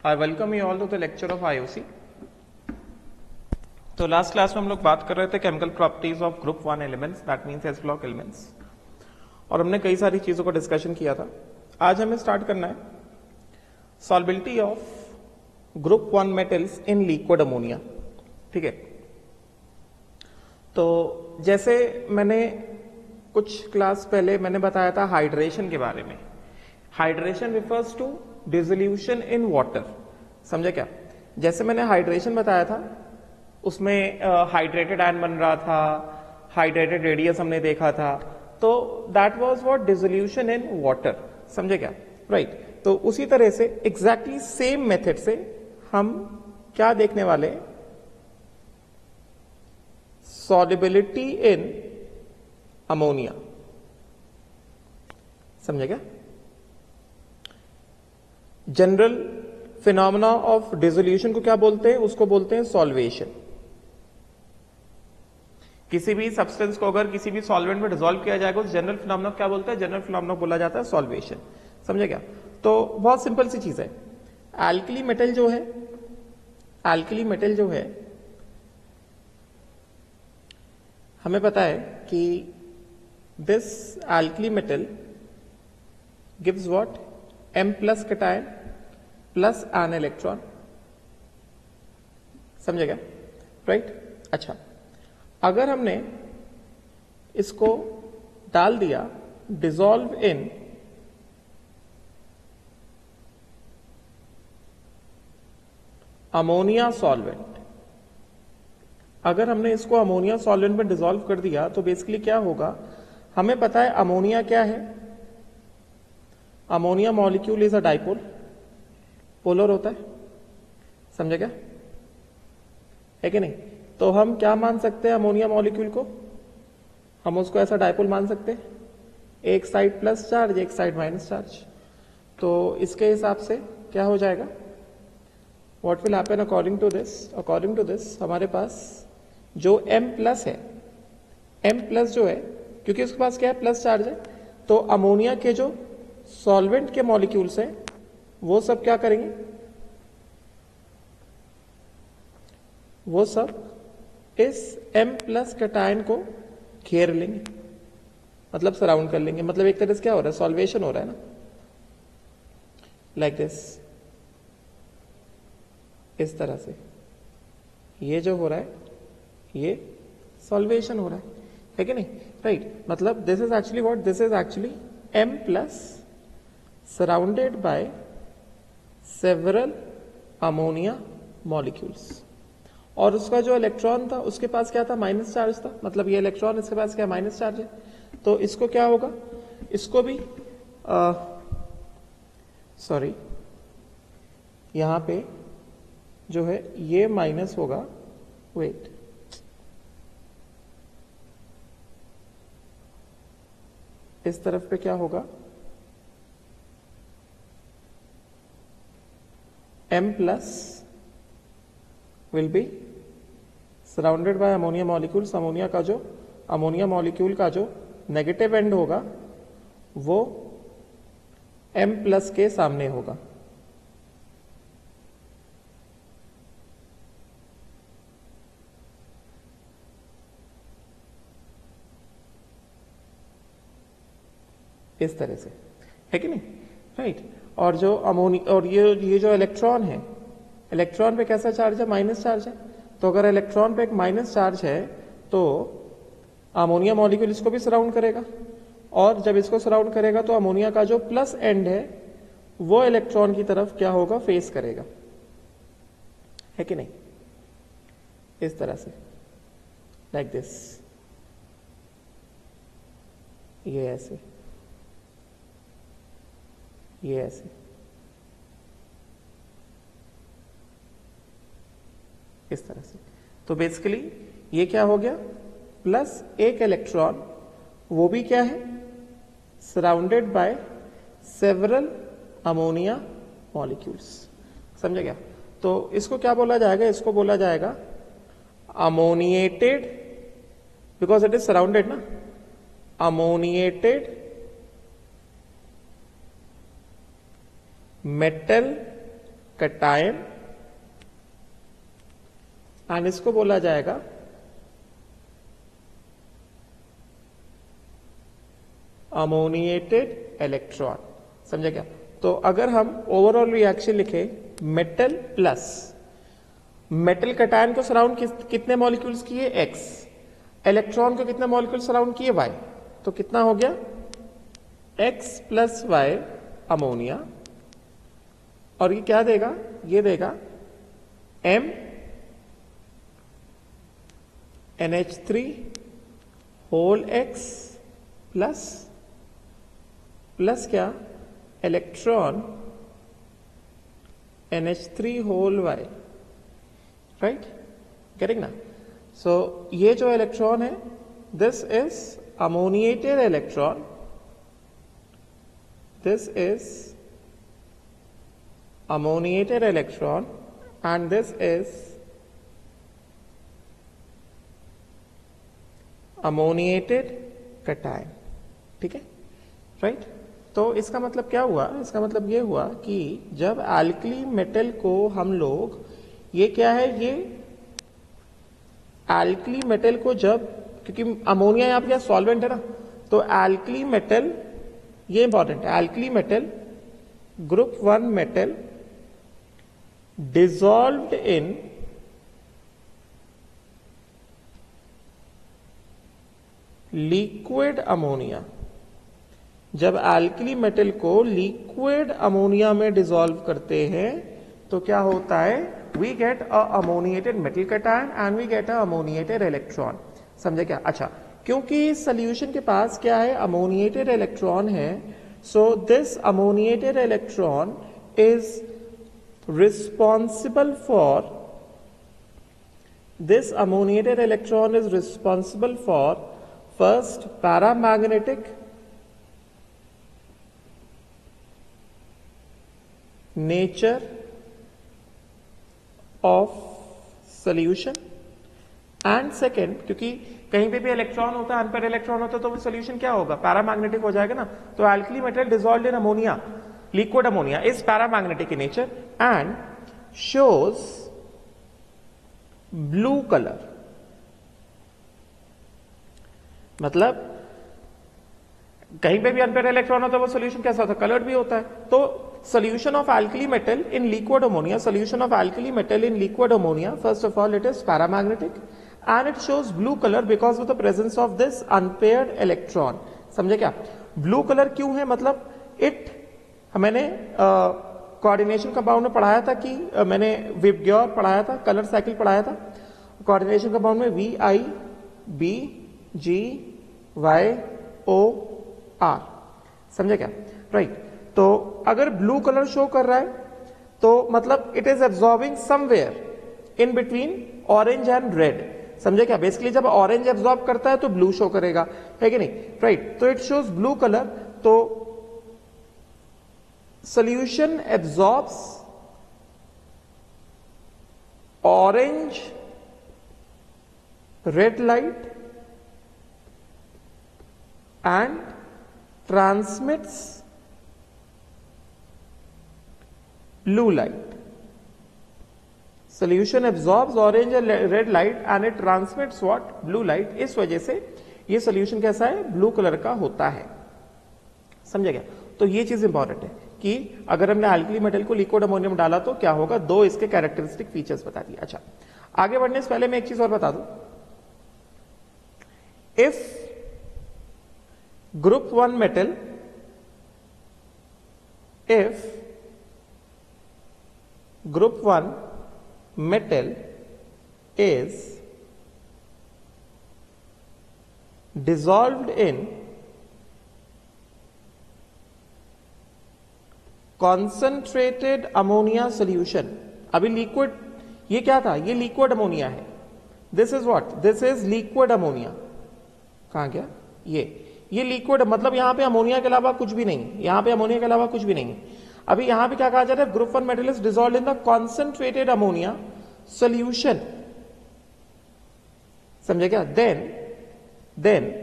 I welcome you all to the lecture of IOC. तो last class में हम लोग बात कर रहे थे chemical properties of group 1 elements, that means S block elements, और हमने कई सारी चीजों को डिस्कशन किया था. आज हमें स्टार्ट करना है solubility of group 1 metals in liquid ammonia. ठीक है, तो जैसे मैंने कुछ क्लास पहले मैंने बताया था हाइड्रेशन के बारे में. Hydration refers to dissolution in water. समझे क्या? जैसे मैंने हाइड्रेशन बताया था उसमें हाइड्रेटेड आयन बन रहा था, हाइड्रेटेड रेडियस हमने देखा था, तो that was what dissolution in water. समझे क्या? राइट. तो उसी तरह से एग्जैक्टली सेम मेथड से हम क्या देखने वाले, सॉल्युबिलिटी इन अमोनिया. समझे क्या? जनरल फिनोमेना ऑफ डिसोल्यूशन को क्या बोलते हैं? उसको बोलते हैं सॉल्वेशन. किसी भी सब्सटेंस को अगर किसी भी सॉल्वेंट में डिसॉल्व किया जाएगा उस जनरल फिनोमेना क्या बोलते हैं? जनरल फिनोमेना बोला जाता है सॉल्वेशन. समझे क्या? तो बहुत सिंपल सी चीज है. एल्कली मेटल जो है, एल्कली मेटल जो है, हमें पता है कि this alkali metal gives what? M plus cation plus an electron. समझेगा? राइट. अच्छा, अगर हमने इसको डाल दिया डिसॉल्व इन अमोनिया सॉल्वेंट, अगर हमने इसको अमोनिया सॉल्वेंट में डिसॉल्व कर दिया तो बेसिकली क्या होगा? हमें पता है अमोनिया क्या है. Ammonia molecule is a dipole, polar होता है. समझे क्या? है कि नहीं? तो हम क्या मान सकते हैं अमोनिया मॉलिक्यूल को? हम उसको ऐसा डाइपोल मान सकते हैं, एक साइड प्लस चार्ज एक साइड माइनस चार्ज. तो इसके हिसाब से क्या हो जाएगा? What will happen according to this? According to this हमारे पास जो M प्लस है, M प्लस जो है, क्योंकि उसके पास क्या है? प्लस चार्ज है, तो अमोनिया के जो सॉल्वेंट के मॉलिक्यूल्स हैं वो सब क्या करेंगे? वो सब इस M प्लस कैटायन को घेर लेंगे, मतलब सराउंड कर लेंगे. मतलब एक तरह से क्या हो रहा है? सॉल्वेशन हो रहा है ना, लाइक दिस. इस तरह से ये जो हो रहा है ये सॉल्वेशन हो रहा है कि नहीं? राइट. मतलब this is actually what? This is actually M plus surrounded by several ammonia molecules. और उसका जो इलेक्ट्रॉन था उसके पास क्या था? माइनस चार्ज था. मतलब ये इलेक्ट्रॉन इसके पास क्या? माइनस चार्ज है. तो इसको क्या होगा? इसको भी सॉरी, यहां पे जो है ये माइनस होगा. वेट, इस तरफ पे क्या होगा? M plus will be surrounded by ammonia molecules. Ammonia molecule का जो नेगेटिव एंड होगा वो M प्लस के सामने होगा. इस तरह से, है कि नहीं? राइट. और जो अमोनिया और ये जो इलेक्ट्रॉन है, इलेक्ट्रॉन पे कैसा चार्ज है? माइनस चार्ज है. तो अगर इलेक्ट्रॉन पे एक माइनस चार्ज है तो अमोनिया मॉलिक्यूल इसको भी सराउंड करेगा, और जब इसको सराउंड करेगा तो अमोनिया का जो प्लस एंड है वो इलेक्ट्रॉन की तरफ क्या होगा? फेस करेगा, है कि नहीं? इस तरह से, लाइक दिस. ये ऐसे, ये ऐसे. इस तरह से. तो बेसिकली ये क्या हो गया? प्लस एक इलेक्ट्रॉन, वो भी क्या है? Surrounded by several ammonia molecules. समझे क्या? तो इसको क्या बोला जाएगा? इसको बोला जाएगा ammoniated, because it is surrounded ना, अमोनिएटेड मेटल कटायन एंड इसको बोला जाएगा अमोनिएटेड इलेक्ट्रॉन। समझे क्या? तो अगर हम ओवरऑल रिएक्शन लिखे मेटल प्लस, मेटल कटायन को सराउंड कितने मॉलिक्यूल्स किए x, इलेक्ट्रॉन को कितने मॉलिक्यूल सराउंड किए y, तो कितना हो गया x प्लस y अमोनिया, और ये क्या देगा, ये देगा M NH3 whole x plus क्या electron NH3 whole y, right? Getting ना? सो ये जो इलेक्ट्रॉन है this is ammoniated electron, this is ammoniated electron and this is ammoniated cation. ठीक है, राइट? तो इसका मतलब क्या हुआ? इसका मतलब ये हुआ कि जब एल्कली मेटल को हम लोग, ये क्या है, ये एल्कली मेटल को जब, क्योंकि अमोनिया यहां पे सॉल्वेंट है ना, तो एल्कली मेटल, ये इंपॉर्टेंट है, alkali metal group 1 metal dissolved in liquid ammonia, जब एल्कली मेटल को लिक्विड अमोनिया में डिसॉल्व करते हैं तो क्या होता है, we get a ammoniated metal cation and we get a ammoniated electron. समझे क्या? अच्छा, क्योंकि सॉल्यूशन के पास क्या है, अमोनिएटेड इलेक्ट्रॉन है, so this ammoniated electron is responsible for, this ammoniated electron is responsible for first paramagnetic nature of solution and second, क्योंकि कहीं पे भी इलेक्ट्रॉन होता है, अनपेयर इलेक्ट्रॉन होता है, तो वो सोल्यूशन क्या होगा, पैरामैग्नेटिक हो जाएगा ना। तो alkali metal dissolved in ammonia, liquid ammonia is paramagnetic in nature and shows blue colour. मतलब कहीं पे भी अनपेयर इलेक्ट्रॉन होता है, वो सोल्यूशन कैसा होता है, कलर्ड भी होता है। तो solution of alkali metal in liquid ammonia, solution of alkali metal in liquid ammonia, first of all it is paramagnetic and it shows blue color because of the presence of this unpaired electron। समझे क्या? Blue colour क्यों है? मतलब it, मैंने coordination compound में पढ़ाया था कि मैंने विबग्योर पढ़ाया था, कलर साइकिल पढ़ाया था कोऑर्डिनेशन कंपाउंड में, VIBGYOR। समझे क्या? राइट। तो अगर ब्लू कलर शो कर रहा है तो मतलब it is absorbing somewhere in between orange and red. समझे क्या? बेसिकली जब ऑरेंज एब्जॉर्ब करता है तो ब्लू शो करेगा, है कि नहीं? राइट। तो इट शोज ब्लू कलर। तो solution absorbs orange red light and transmits blue light। solution absorbs orange and red light and it transmits what? blue light। इस वजह से ये solution कैसा है? ब्लू कलर का होता है। समझे क्या? तो ये चीज इंपॉर्टेंट है कि अगर हमने एल्कली मेटल को लिक्विड अमोनियम डाला तो क्या होगा, दो इसके कैरेक्टरिस्टिक फीचर्स बता दिए। अच्छा, आगे बढ़ने से पहले मैं एक चीज और बता दूं। If group 1 metal, if group 1 metal is dissolved in concentrated ammonia solution। अभी लिक्विड, ये क्या था? ये लिक्विड अमोनिया है। This is what? This is liquid ammonia. कहां गया ये लिक्विड, मतलब यहां पे अमोनिया के अलावा कुछ भी नहीं, यहां पे अमोनिया के अलावा कुछ भी नहीं है। अभी यहां पे क्या कहा जा रहा है? Group 1 metal is dissolved in the concentrated ammonia solution. समझे क्या? देन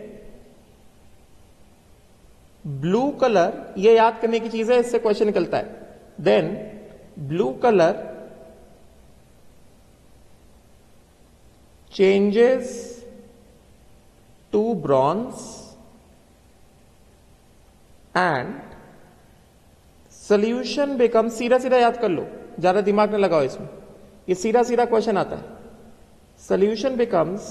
ब्लू कलर, ये याद करने की चीज है, इससे क्वेश्चन निकलता है। Then blue color changes to bronze and solution becomes, सीधा सीधा याद कर लो, ज्यादा दिमाग न लगाओ इसमें, ये सीधा सीधा क्वेश्चन आता है, solution becomes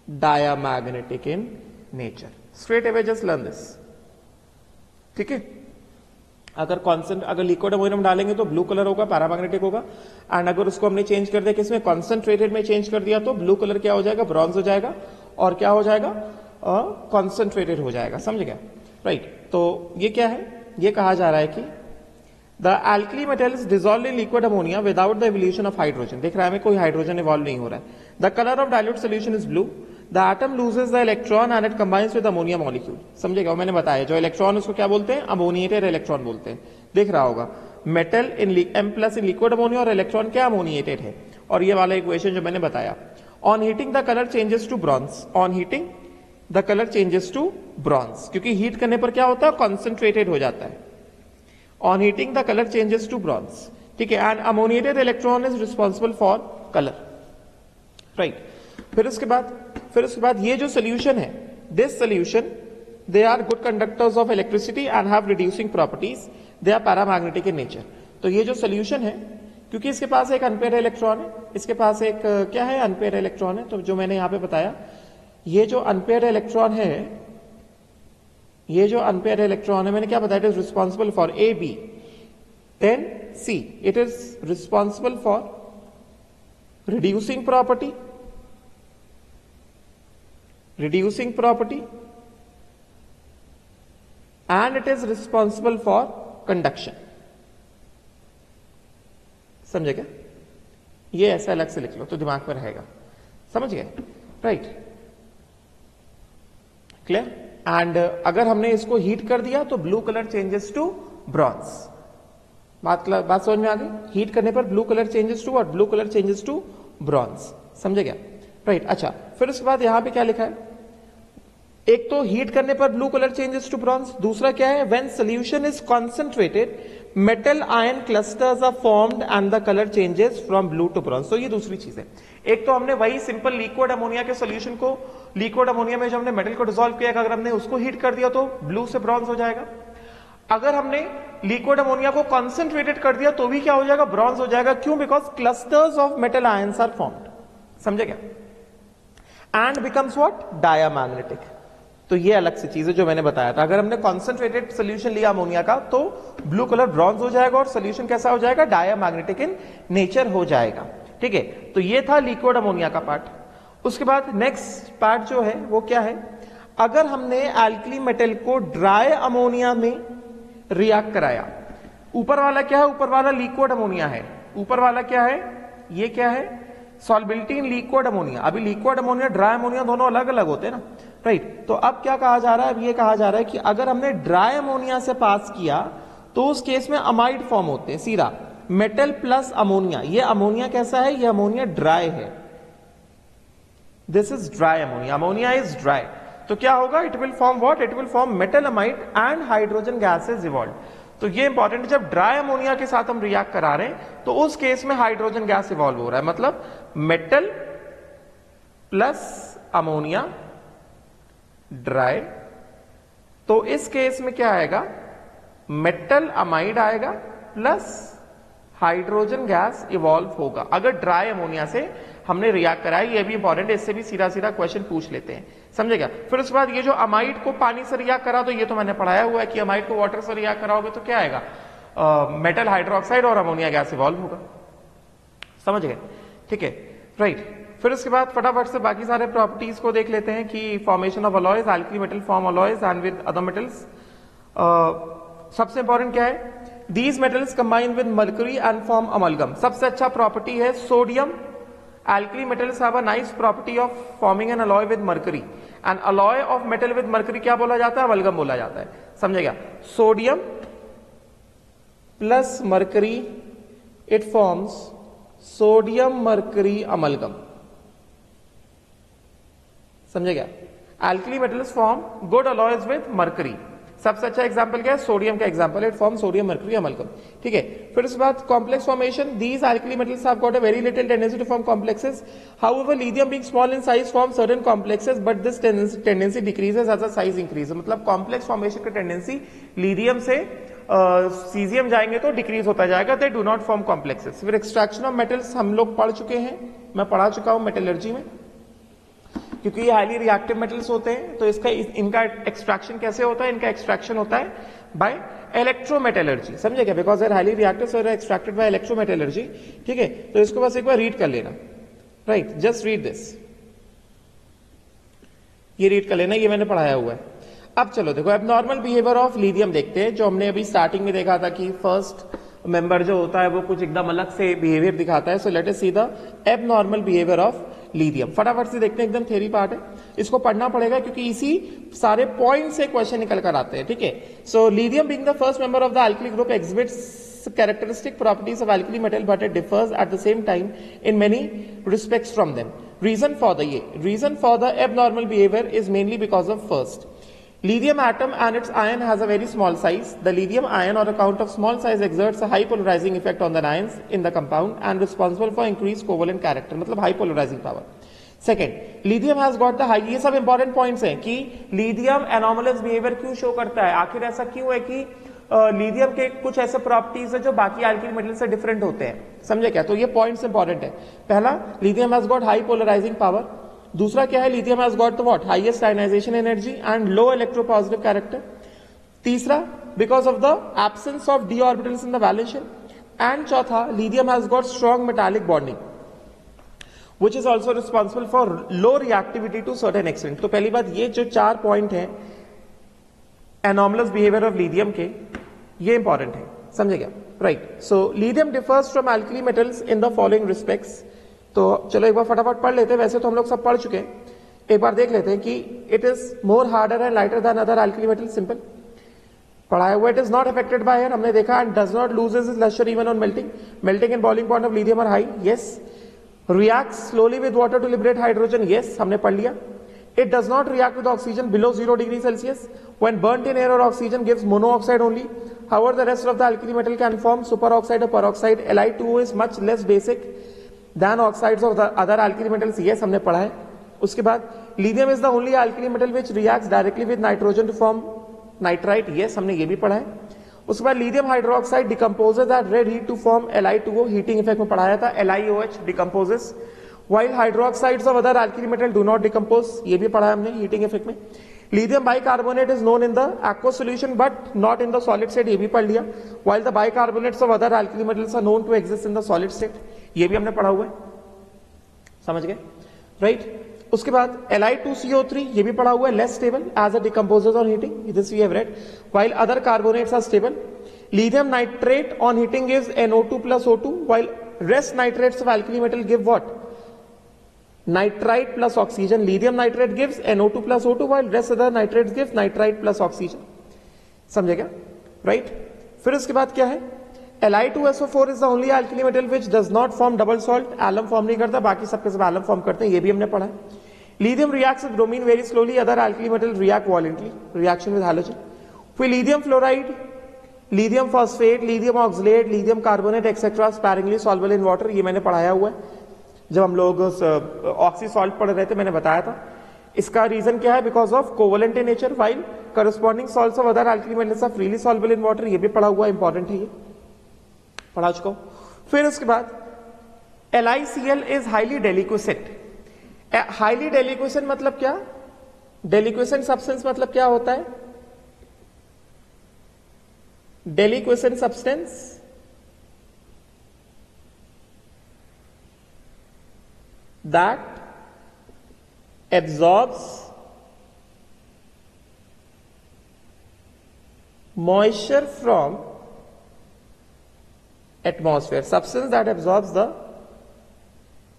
diamagnetic in nature. Straight away just learn this. ठीक है, अगर लिक्विड अमोनियम डालेंगे तो ब्लू कलर होगा, पैरामैग्नेटिक होगा, एंड अगर उसको हमने चेंज कर दिया किसमें, कॉन्सेंट्रेटेड में चेंज कर दिया तो ब्लू कलर क्या हो जाएगा, ब्रॉन्ज हो जाएगा, और क्या हो जाएगा, कॉन्सेंट्रेटेड हो जाएगा, समझ गया, राइट। तो ये क्या है, ये कहा जा रहा है कि the alkali metals dissolve in liquid ammonia without the evolution of hydrogen, देख रहा है हमें कोई हाइड्रोजन इवॉल्व नहीं हो रहा है, the colour of dilute solution is blue, the atom loses the electron and it combines with ammonia molecule, समझेगा, मैंने बताया जो इलेक्ट्रॉन उसको क्या बोलते हैं, अमोनिएटेड इलेक्ट्रॉन बोलते हैं, देख रहा होगा, metal in M+ in liquid ammonia और इलेक्ट्रॉन क्या अमोनिएटेड है, और ये वाला इक्वेशन जो मैंने बताया, on heating the colour changes to bronze, on heating the colour changes to bronze, क्योंकि हीट करने पर क्या होता है, कॉन्सेंट्रेटेड हो जाता है, on heating the colour changes to bronze, ठीक है, and ammoniated electron is responsible for colour, right. फिर उसके बाद ये जो सोल्यूशन है, this solution they are good conductors of electricity and have reducing properties, they are paramagnetic in nature. तो ये जो सोल्यूशन है, क्योंकि इसके पास एक अनपेयर इलेक्ट्रॉन है, इसके पास एक क्या है, अनपेयर इलेक्ट्रॉन है, तो जो मैंने यहां पे बताया, ये जो अनपेयर इलेक्ट्रॉन है, ये जो अनपेयर इलेक्ट्रॉन है, मैंने क्या बताया, it is responsible for A B, then C, it is responsible for reducing property, and it is responsible for conduction, समझे क्या, ये ऐसा अलग से लिख लो तो दिमाग में रहेगा, समझ गए, राइट, क्लियर। एंड अगर हमने इसको हीट कर दिया तो blue colour changes to bronze, बात समझ में आ गई, हीट करने पर ब्लू कलर चेंजेस टू और blue colour changes to bronze, समझे क्या, राइट। अच्छा, फिर उसके बाद यहां पे क्या लिखा है, एक तो हीट करने पर blue colour changes to bronze, दूसरा क्या है, when solution is concentrated metal ion clusters are formed and the colour changes from blue to bronze. तो ये दूसरी चीज है, एक तो हमने वही सिंपल लिक्विड अमोनिया के सॉल्यूशन को, लिक्विड अमोनिया में जो हमने मेटल को डिसॉल्व किया, अगर हमने उसको हीट कर दिया तो ब्लू से ब्रॉन्ज हो जाएगा, अगर हमने लिक्विड अमोनिया को कॉन्सेंट्रेटेड कर दिया तो भी क्या हो जाएगा, ब्रॉन्ज हो जाएगा, क्यों, because clusters of metal ions are formed, समझे क्या, एंड बिकम्स व्हाट, डायामैग्नेटिक। तो ये अलग से चीज है जो मैंने बताया था, अगर हमने कॉन्सेंट्रेटेड सोल्यूशन लिया अमोनिया का तो ब्लू कलर ब्रॉन्ज हो जाएगा और सोल्यूशन कैसा हो जाएगा, डायामैग्नेटिक इन नेचर हो जाएगा, ठीक है। तो ये था लिक्विड अमोनिया का पार्ट। उसके बाद नेक्स्ट पार्ट जो है वो क्या है, अगर हमने एल्कली मेटल को ड्राई अमोनिया में रिएक्ट कराया, ऊपर वाला क्या है, ऊपर वाला लिक्विड अमोनिया है, ऊपर वाला क्या है, ये क्या है, सॉल्बिलिटी इन लिक्विड अमोनिया। अभी लिक्विड अमोनिया ड्राई अमोनिया दोनों अलग अलग होते हैं ना, राइट। तो अब क्या कहा जा रहा है, अब ये कहा जा रहा है कि अगर हमने ड्राई अमोनिया से पास किया तो उस केस में अमाइड फॉर्म होते हैं, सीधा मेटल प्लस अमोनिया। ये अमोनिया कैसा है, ये अमोनिया ड्राई है, this is dry ammonia, ammonia is dry. तो क्या होगा, it will form what, it will form metal amide and hydrogen gases evolve. तो ये इंपॉर्टेंट है, जब ड्राई अमोनिया के साथ हम रिएक्ट करा रहे हैं तो उस केस में हाइड्रोजन गैस इवॉल्व हो रहा है, मतलब मेटल प्लस अमोनिया ड्राई। तो इस केस में क्या आएगा, मेटल अमाइड आएगा प्लस हाइड्रोजन गैस इवॉल्व होगा, अगर ड्राई अमोनिया से हमने रिएक्ट कराया। ये भी इंपॉर्टेंट है, इससे भी सीधा सीधा क्वेश्चन पूछ लेते हैं, समझेगा। फिर उसके बाद ये जो अमाइड को पानी से रिएक्ट करा, तो ये तो मैंने पढ़ाया हुआ है कि अमाइड को वाटर से रिएक्ट कराओगे तो क्या आएगा, मेटल हाइड्रोक्साइड और अमोनिया गैस इवॉल्व होगा, समझ गए, ठीक है, राइट। फिर उसके बाद फटाफट से बाकी सारे प्रॉपर्टीज को देख लेते हैं कि formation of alloys, alkali metal form alloys and with other metals. सबसे इंपॉर्टेंट क्या है, these metals combine with mercury and form amalgam. सबसे अच्छा प्रॉपर्टी है sodium. Alkali metals have a nice property of forming an alloy with mercury, and alloy of metal with mercury क्या बोला जाता है, अमलगम बोला जाता है, समझेगा। Sodium plus mercury, it forms sodium mercury amalgam, समझेगा। Alkali metals form good alloys with mercury, सबसे अच्छा एग्जांपल क्या है, सोडियम का example, it form sodium mercury amalgam, ठीक है। फिर उसके बाद complex formation, these alkali metals have got a very little tendency to form complexes, however lithium being small in size form certain complexes but this tendency decreases as the size increase. मतलब complex formation का tendency lithium से caesium जाएंगे तो decrease होता जाएगा, they do not form complexes. फिर extraction of metals हम लोग पढ़ चुके हैं, मैं पढ़ा चुका हूं मेटलर्जी में, क्योंकि ये हाईली रिएक्टिव मेटल्स होते हैं तो इनका एक्सट्रैक्शन कैसे होता है, इनका एक्सट्रैक्शन होता है बाय इलेक्ट्रोमेटलर्जी, समझे क्या, because they highly reactive so they extracted bye electrometallurgy, ठीक है। तो इसको बस एक बार रीड कर लेना, राइट, जस्ट रीड दिस, ये रीड कर लेना, ये मैंने पढ़ाया हुआ है। अब चलो देखो एबनॉर्मल बिहेवियर ऑफ लिथियम देखते हैं, जो हमने अभी स्टार्टिंग में देखा था कि फर्स्ट मेंबर जो होता है वो कुछ एकदम अलग से बिहेवियर दिखाता है। So let us see the abnormal behaviour of lithium. फटाफट से देखते हैं, एकदम थ्योरी पार्ट है, इसको पढ़ना पड़ेगा क्योंकि इसी सारे पॉइंट से क्वेश्चन निकल कर आते हैं, ठीक है। So lithium being the first member of the alkali group exhibits characteristic properties of alkali metal but it differs at the same time in many respects from them. Reason for the abnormal behavior is mainly because of first, lithium atom and its ion has a very small size. The lithium ion on account of small size exerts a high polarizing effect on the ions in the compound and responsible for increased covalent character, मतलब high polarizing power. Second, lithium has got the high, ये सब important points हैं कि lithium anomalous behaviour क्यों show करता है, आखिर ऐसा क्यों है कि लिथियम के कुछ ऐसे प्रॉपर्टीज है जो बाकी अल्किल मेटल से डिफरेंट होते हैं, समझे क्या। तो ये पॉइंट्स इंपॉर्टेंट है। पहला, lithium has got high polarising power. दूसरा क्या है, lithium has got the what, highest ionisation energy and low electropositive character. तीसरा, because of the absence of D orbitals in the valence shell. And चौथा, lithium has got strong metallic bonding which is also responsible for low reactivity to certain extent। तो पहली बात, ये जो 4 point हैं anomalous behaviour of lithium के, ये important है, समझे क्या, right. So lithium differs from alkali metals in the following respects. तो चलो एक बार फटाफट पढ़ लेते हैं, वैसे तो हम लोग सब पढ़ चुके हैं, एक बार देख लेते हैं कि it is more harder and lighter than other alkali metal, simple पढ़ाया हुआ। It is not affected by air, हमने देखा, and does not loses its lustre even on melting and boiling point of lithium are high, yes. reacts slowly with water to liberate hydrogen, yes, हमने पढ़ लिया। It does not react with oxygen below 0 degree Celsius. When burnt in air or oxygen gives monoxide only. However, the rest of the alkali metal can form superoxide or peroxide. Li2O is much less basic than oxides of the other alkali metals, yes, हमने पढ़ा है। उसके बाद lithium is the only alkali metal which reacts directly with nitrogen to form nitrite, yes, हमने ये भी पढ़ा है। उसके बाद lithium hydroxide decomposes at red heat to form Li2O, heating effect में पढ़ाया था, LiOH decomposes, while hydroxides of other alkali metal do not decompose, ये भी पढ़ा हमने हीटिंग इफेक्ट में। Lithium bicarbonate is known in the aqueous solution but not in the solid state, ये भी पढ़ लिया। While the bicarbonates of other alkali metals are known to exist in the solid state, ये भी हमने पढ़ा हुआ है, समझ गए, राइट। उसके बाद Li2CO3, ये भी पढ़ा हुआ है, less stable as a decomposer on heating, this we have read, while other carbonates are stable. Lithium nitrate on heating gives NO2 plus O2 while rest nitrates of alkali metal give what, nitrite plus oxygen। lithium nitrate gives NO2 plus O2 while rest other nitrates gives nitrite plus oxygen, समझे क्या, right. फिर उसके बाद क्या है, Li2SO4 is the only alkali metal which does not form double salt, alum form नहीं करता, बाकी सबके सब एलम फॉर्म करते हैं, ये भी हमने पढ़ा है। Lithium reacts with bromine very slowly, other alkali metal react violently, reaction with halogen। फिर lithium fluoride, lithium phosphate, lithium oxalate, lithium carbonate etcetera sparingly soluble in water, ये मैंने पढ़ाया हुआ है जब हम लोग ऑक्सी सॉल्ट पढ़ रहे थे, मैंने बताया था। इसका रीजन क्या है, because of covalent in nature, while corresponding salts of other alkali metals are freely soluble in water, ये भी पढ़ा हुआ है, इंपॉर्टेंट है, ये पढ़ा चुका हूं। फिर उसके बाद LiCl इज हाईली डेलिक्विसेंट। हाईली डेलिक्विसेंट मतलब क्या, डेलिक्विसेंट सब्सटेंस मतलब क्या होता है, डेलिक्विसेंट substance that absorbs moisture from atmosphere, substance that absorbs the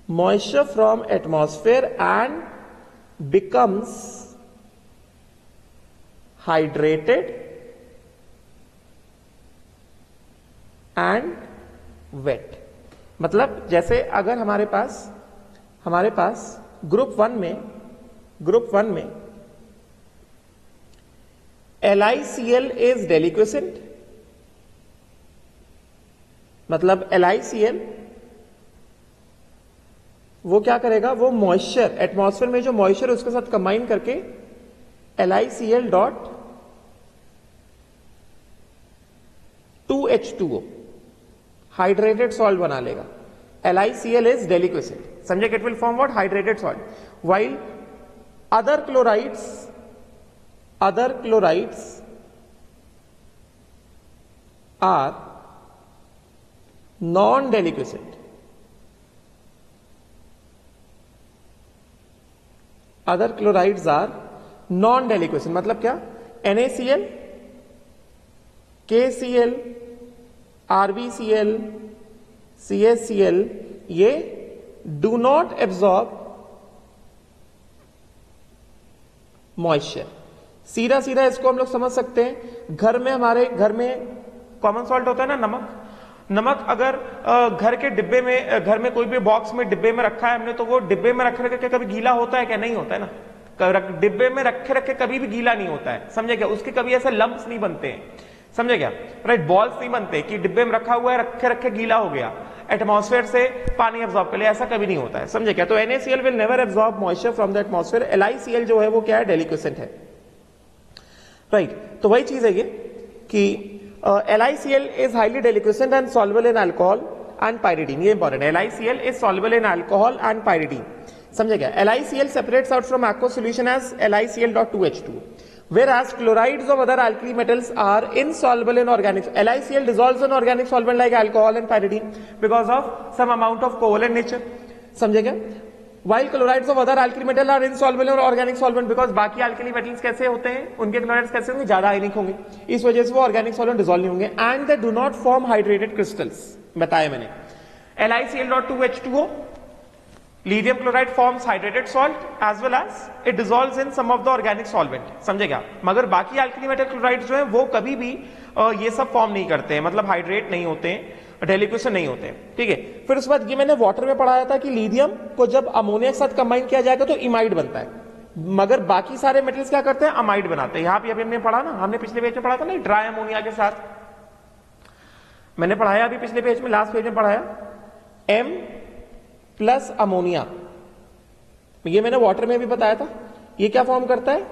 moisture from atmosphere and becomes hydrated and wet। मतलब जैसे अगर हमारे पास ग्रुप वन में LiCl इज डेलिक्वेसेंट, मतलब LiCl वो क्या करेगा, वो मॉइस्चर एटमॉस्फेयर में जो मॉइस्चर उसके साथ कंबाइन करके LiCl dot 2H2O hydrated salt बना लेगा. LiCl इज डेलिक्वेसेंट, समझे. It will form what, hydrated salt. While other chlorides are non deliquescent. Other chlorides are non deliquescent मतलब क्या, NaCl, KCl, RbCl, CaCl ये do not absorb moisture. सीधा सीधा इसको हम लोग समझ सकते हैं. हमारे घर में कॉमन सॉल्ट होता है ना, नमक अगर घर के डिब्बे में, घर में कोई भी बॉक्स में डिब्बे में रखा है हमने, तो वो डिब्बे में रख रखे कभी गीला होता है क्या, नहीं होता है ना. डिब्बे में रखे कभी भी गीला नहीं होता है, समझे क्या. उसके कभी ऐसे लंप्स नहीं बनते हैं, समझे क्या. राइट, बॉल्स नहीं बनते कि डिब्बे में रखा हुआ है, रखे गीला हो गया, एटमॉस्फेयर से पानी एब्जॉर्ब कर लिया, ऐसा कभी नहीं होता है, समझे क्या. तो NaCl will never absorb moisture from the atmosphere. LiCl जो है वो क्या है, डेलिक्वेसेंट है. राइट, तो वही चीज है ये कि LiCl is highly delinquent and soluble in alcohol and pyridine. ये इंपॉर्टेंट है. LiCl is soluble in alcohol and pyridine. समझे क्या. LiCl separates out from aqueous solution as LiCl.2H2, whereas chlorides of other alkali metals are insoluble in organic. LiCl dissolves in organic solvent like alcohol and pyridine because of some amount of covalent nature. समझे क्या. While chlorides of other alkali metal are insoluble in organic solvent because बाकी alkali metals कैसे होते हैं, उनके chlorides कैसे होंगे, ज्यादा आयनिक होंगे, इस वजह से वो organic solvent डिसॉल्व नहीं होंगे. And they do not form hydrated crystals, बताया मैंने. LiCl.2H2O, lithium chloride forms hydrated salt as well as it dissolves in some of the organic solvent, समझे क्या. मगर बाकी alkali metal chlorides जो है वो कभी भी ये सब फॉर्म नहीं करते हैं, मतलब हाइड्रेट नहीं होते हैं, डेलिक्वेशन नहीं होते हैं. ठीक है. फिर उसके बाद ये मैंने वाटर में पढ़ाया था कि लीथियम को जब अमोनिया के साथ कंबाइन किया जाएगा तो इमाइड बनता है, मगर बाकी सारे मेटल्स क्या करते हैं, अमाइड बनाते हैं. यहां पे अभी हमने पढ़ा ना, हमने पिछले पेज में पढ़ा था ना, ड्राई अमोनिया के साथ मैंने पढ़ाया, अभी पिछले पेज में लास्ट पेज में पढ़ाया, M प्लस अमोनिया, ये मैंने वाटर में भी बताया था. ये क्या फॉर्म करता है,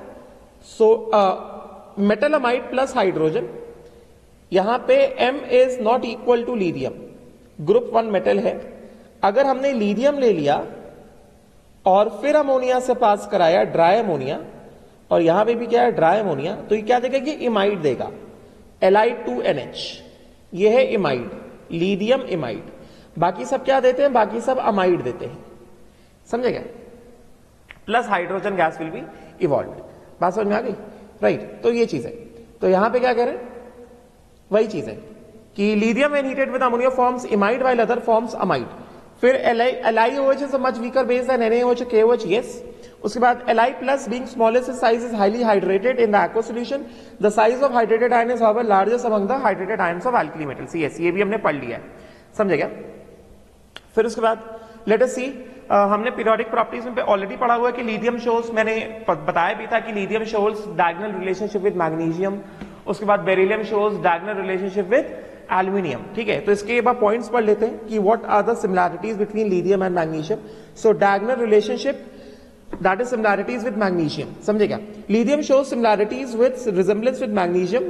मेटल अमाइड प्लस हाइड्रोजन. यहां पे M is not equal to lithium, group 1 metal है. अगर हमने लीथियम ले लिया और फिर अमोनिया से पास कराया ड्राई अमोनिया, और यहां पे भी क्या है, ड्राई अमोनिया, तो ये क्या देगा, कि इमाइड देगा, Li2NH. ये है इमाइड, लीथियम इमाइड. बाकी सब क्या देते हैं, बाकी सब अमाइड देते हैं, समझे क्या. Plus hydrogen gas will be evolve. बात समझ में आ गई. राइट, तो ये चीज है. तो यहां पे क्या कह रहे हैं, वही चीज है कि lithium when heated with ammonia forms imide while other forms amide. फिर LiOH is a much weaker base than NaOH, KOH. Yes. उसके बाद Li plus being smallest size is highly hydrated in the aqueous solution. The size of hydrated ion is however largest among the hydrated ions of alkali metals. Yes, ये भी हमने पढ़ लिया है, समझे क्या. फिर उसके बाद लेट अस सी, हमने पीरियोडिक प्रॉपर्टीज में ऑलरेडी पढ़ा हुआ है कि लीथियम शोज, मैंने बताया भी था कि lithium shows diagonal relationship with magnesium. उसके बाद beryllium shows diagonal relationship with aluminium. ठीक है, तो इसके बाद पॉइंट्स पढ़ लेते हैं कि what are the similarities between lithium and magnesium. So diagonal relationship, that is similarities with magnesium, समझे क्या. Lithium shows similarities with resemblance with magnesium,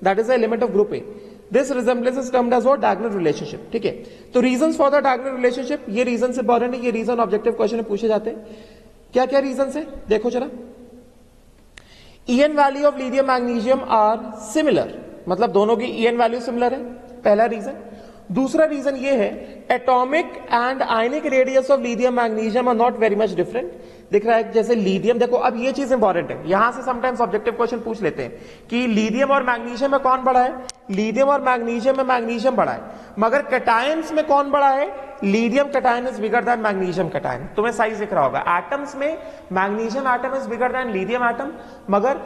that is the element of group A. This resemblance is termed as what, diagonal relationship. ठीक है, तो reasons for the diagonal relationship, ये reasons important है, ये reason objective question में पूछे जाते हैं. क्या क्या रीजंस है, देखो जरा. EN value of lithium magnesium are similar, मतलब दोनों की EN वैल्यू सिमिलर है, पहला रीजन. दूसरा रीजन ये है, atomic and ionic radius of lithium magnesium are not very much different. दिख रहा है जैसे लीथियम, देखो अब ये चीज इंपॉर्टेंट है, यहां से समटाइम्स ऑब्जेक्टिव क्वेश्चन पूछ लेते हैं कि लीथियम और मैग्नीशियम में कौन बड़ा है. लीथियम और मैग्नीशियम में मैग्नीशियम बड़ा है, मगर कैटायंस में कौन बड़ा है, lithium cation is bigger than magnesium cation. तुम्हें साइज दिख रहा होगा. एटम्स में magnesium atom is bigger than lithium atom, मगर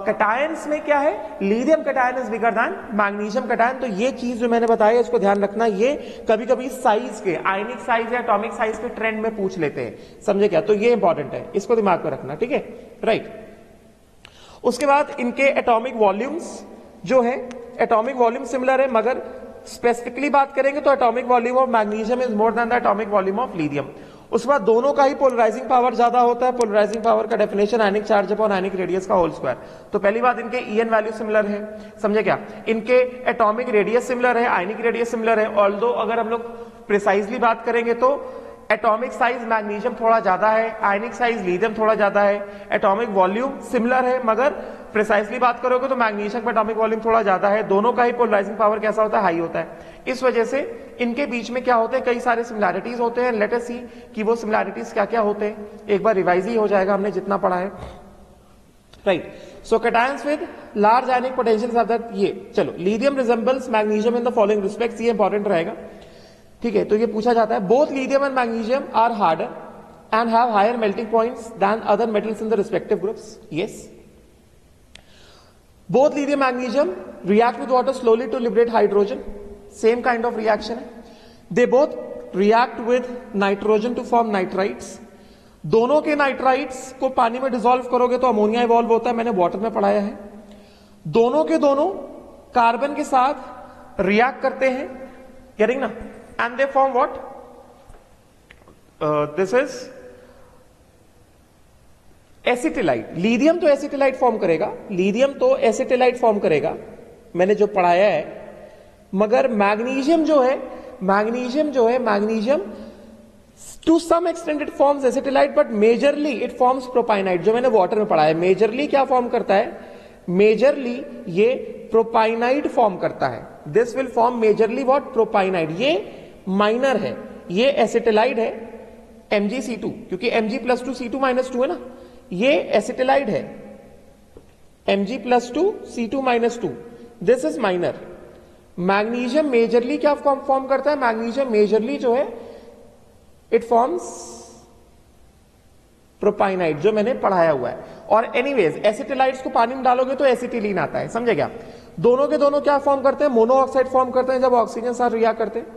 कैटायंस में क्या है, lithium cation is bigger than magnesium cation. तो ये चीज जो मैंने बताया इसको ध्यान रखना, ये कभी कभी साइज के, आयनिक साइज या एटॉमिक साइज के ट्रेंड में पूछ लेते हैं, समझे क्या. तो ये इंपॉर्टेंट है, इसको दिमाग में रखना. ठीक है, राइट. उसके बाद इनके एटॉमिक वॉल्यूम्स जो है, एटॉमिक वॉल्यूम सिमिलर है, मगर स्पेसिफिकली बात करेंगे तो atomic volume of magnesium is more than the atomic volume of lithium. उसके बाद दोनों का ही पोलराइजिंग पावर ज्यादा होता है। पोलराइजिंग पावर का डेफिनेशन आयनिक चार्ज अपॉन आयनिक रेडियस का होल स्क्वायर। तो पहली बात, इनके ईएन वैल्यू सिमिलर है, समझे क्या? इनके एटॉमिक रेडियस सिमिलर है, आयनिक रेडियस सिमिलर है। ऑल्दो अगर हम लोग प्रिसाइजली बात करेंगे तो एटॉमिक साइज मैग्नीशियम थोड़ा ज्यादा है, आयनिक साइज लिथियम थोड़ा ज्यादा है, एटॉमिक वॉल्यूम सिमिलर है, मगर प्रिसाइजली बात करोगे तो मैग्नीशियम का एटॉमिक वॉल्यूम थोड़ा ज्यादा है। दोनों का ही पोलराइजिंग पावर कैसा होता है? हाई होता है। इस वजह से इनके बीच में क्या होते हैं? कई सारे सिमिलैरिटीज होते हैं। लेट अस सी कि वो सिमिलैरिटीज क्या क्या होते हैं। एक बार रिवाइज ही हो जाएगा हमने जितना पढ़ा है, right. So cations with large ionic potential of that, ये चलो, lithium resembles magnesium in the following respects, ये इंपॉर्टेंट रहेगा, ठीक है। तो ये पूछा जाता है, both lithium and magnesium are harder and have higher melting points than other metals in the respective groups. Yes, both lithium magnesium react with water slowly to liberate hydrogen, same kind of reaction है। they both react with nitrogen to form nitrites, दोनों के nitrites को पानी में dissolve करोगे तो ammonia evolve होता है, मैंने वाटर में पढ़ाया है। दोनों के दोनों कार्बन के साथ रिएक्ट करते हैं, गेटिंग ना, and they form what, this is acetylide. Lithium तो एसिटिलाइट फॉर्म करेगा, लिथियम तो एसिटिलाइट फॉर्म करेगा, मैंने जो पढ़ाया है। मगर मैग्नीशियम जो है, magnesium to some extent it forms acetylide, but majorly it forms propynide, जो मैंने वाटर में पढ़ा है। मेजरली क्या फॉर्म करता है? मेजरली ये प्रोपाइनाइट फॉर्म करता है। This will form majorly what? Propynide. ये माइनर है, ये एसिटिलाइट है, Mg(C2), क्योंकि Mg+2 C2-2 है ना, ये एसिटिलाइड है, Mg+2 C2-2, this is minor. Magnesium majorly क्या फॉर्म करता है? मैग्नीशियम मेजरली जो है इट फॉर्म्स प्रोपाइनाइट, जो मैंने पढ़ाया हुआ है। और एनीवेज एसिटिलाइड्स को पानी में डालोगे तो एसिटिलीन आता है, समझे क्या? दोनों के दोनों क्या फॉर्म करते हैं? मोनो ऑक्साइड फॉर्म करते हैं जब ऑक्सीजन साथ रिएक्ट करते हैं,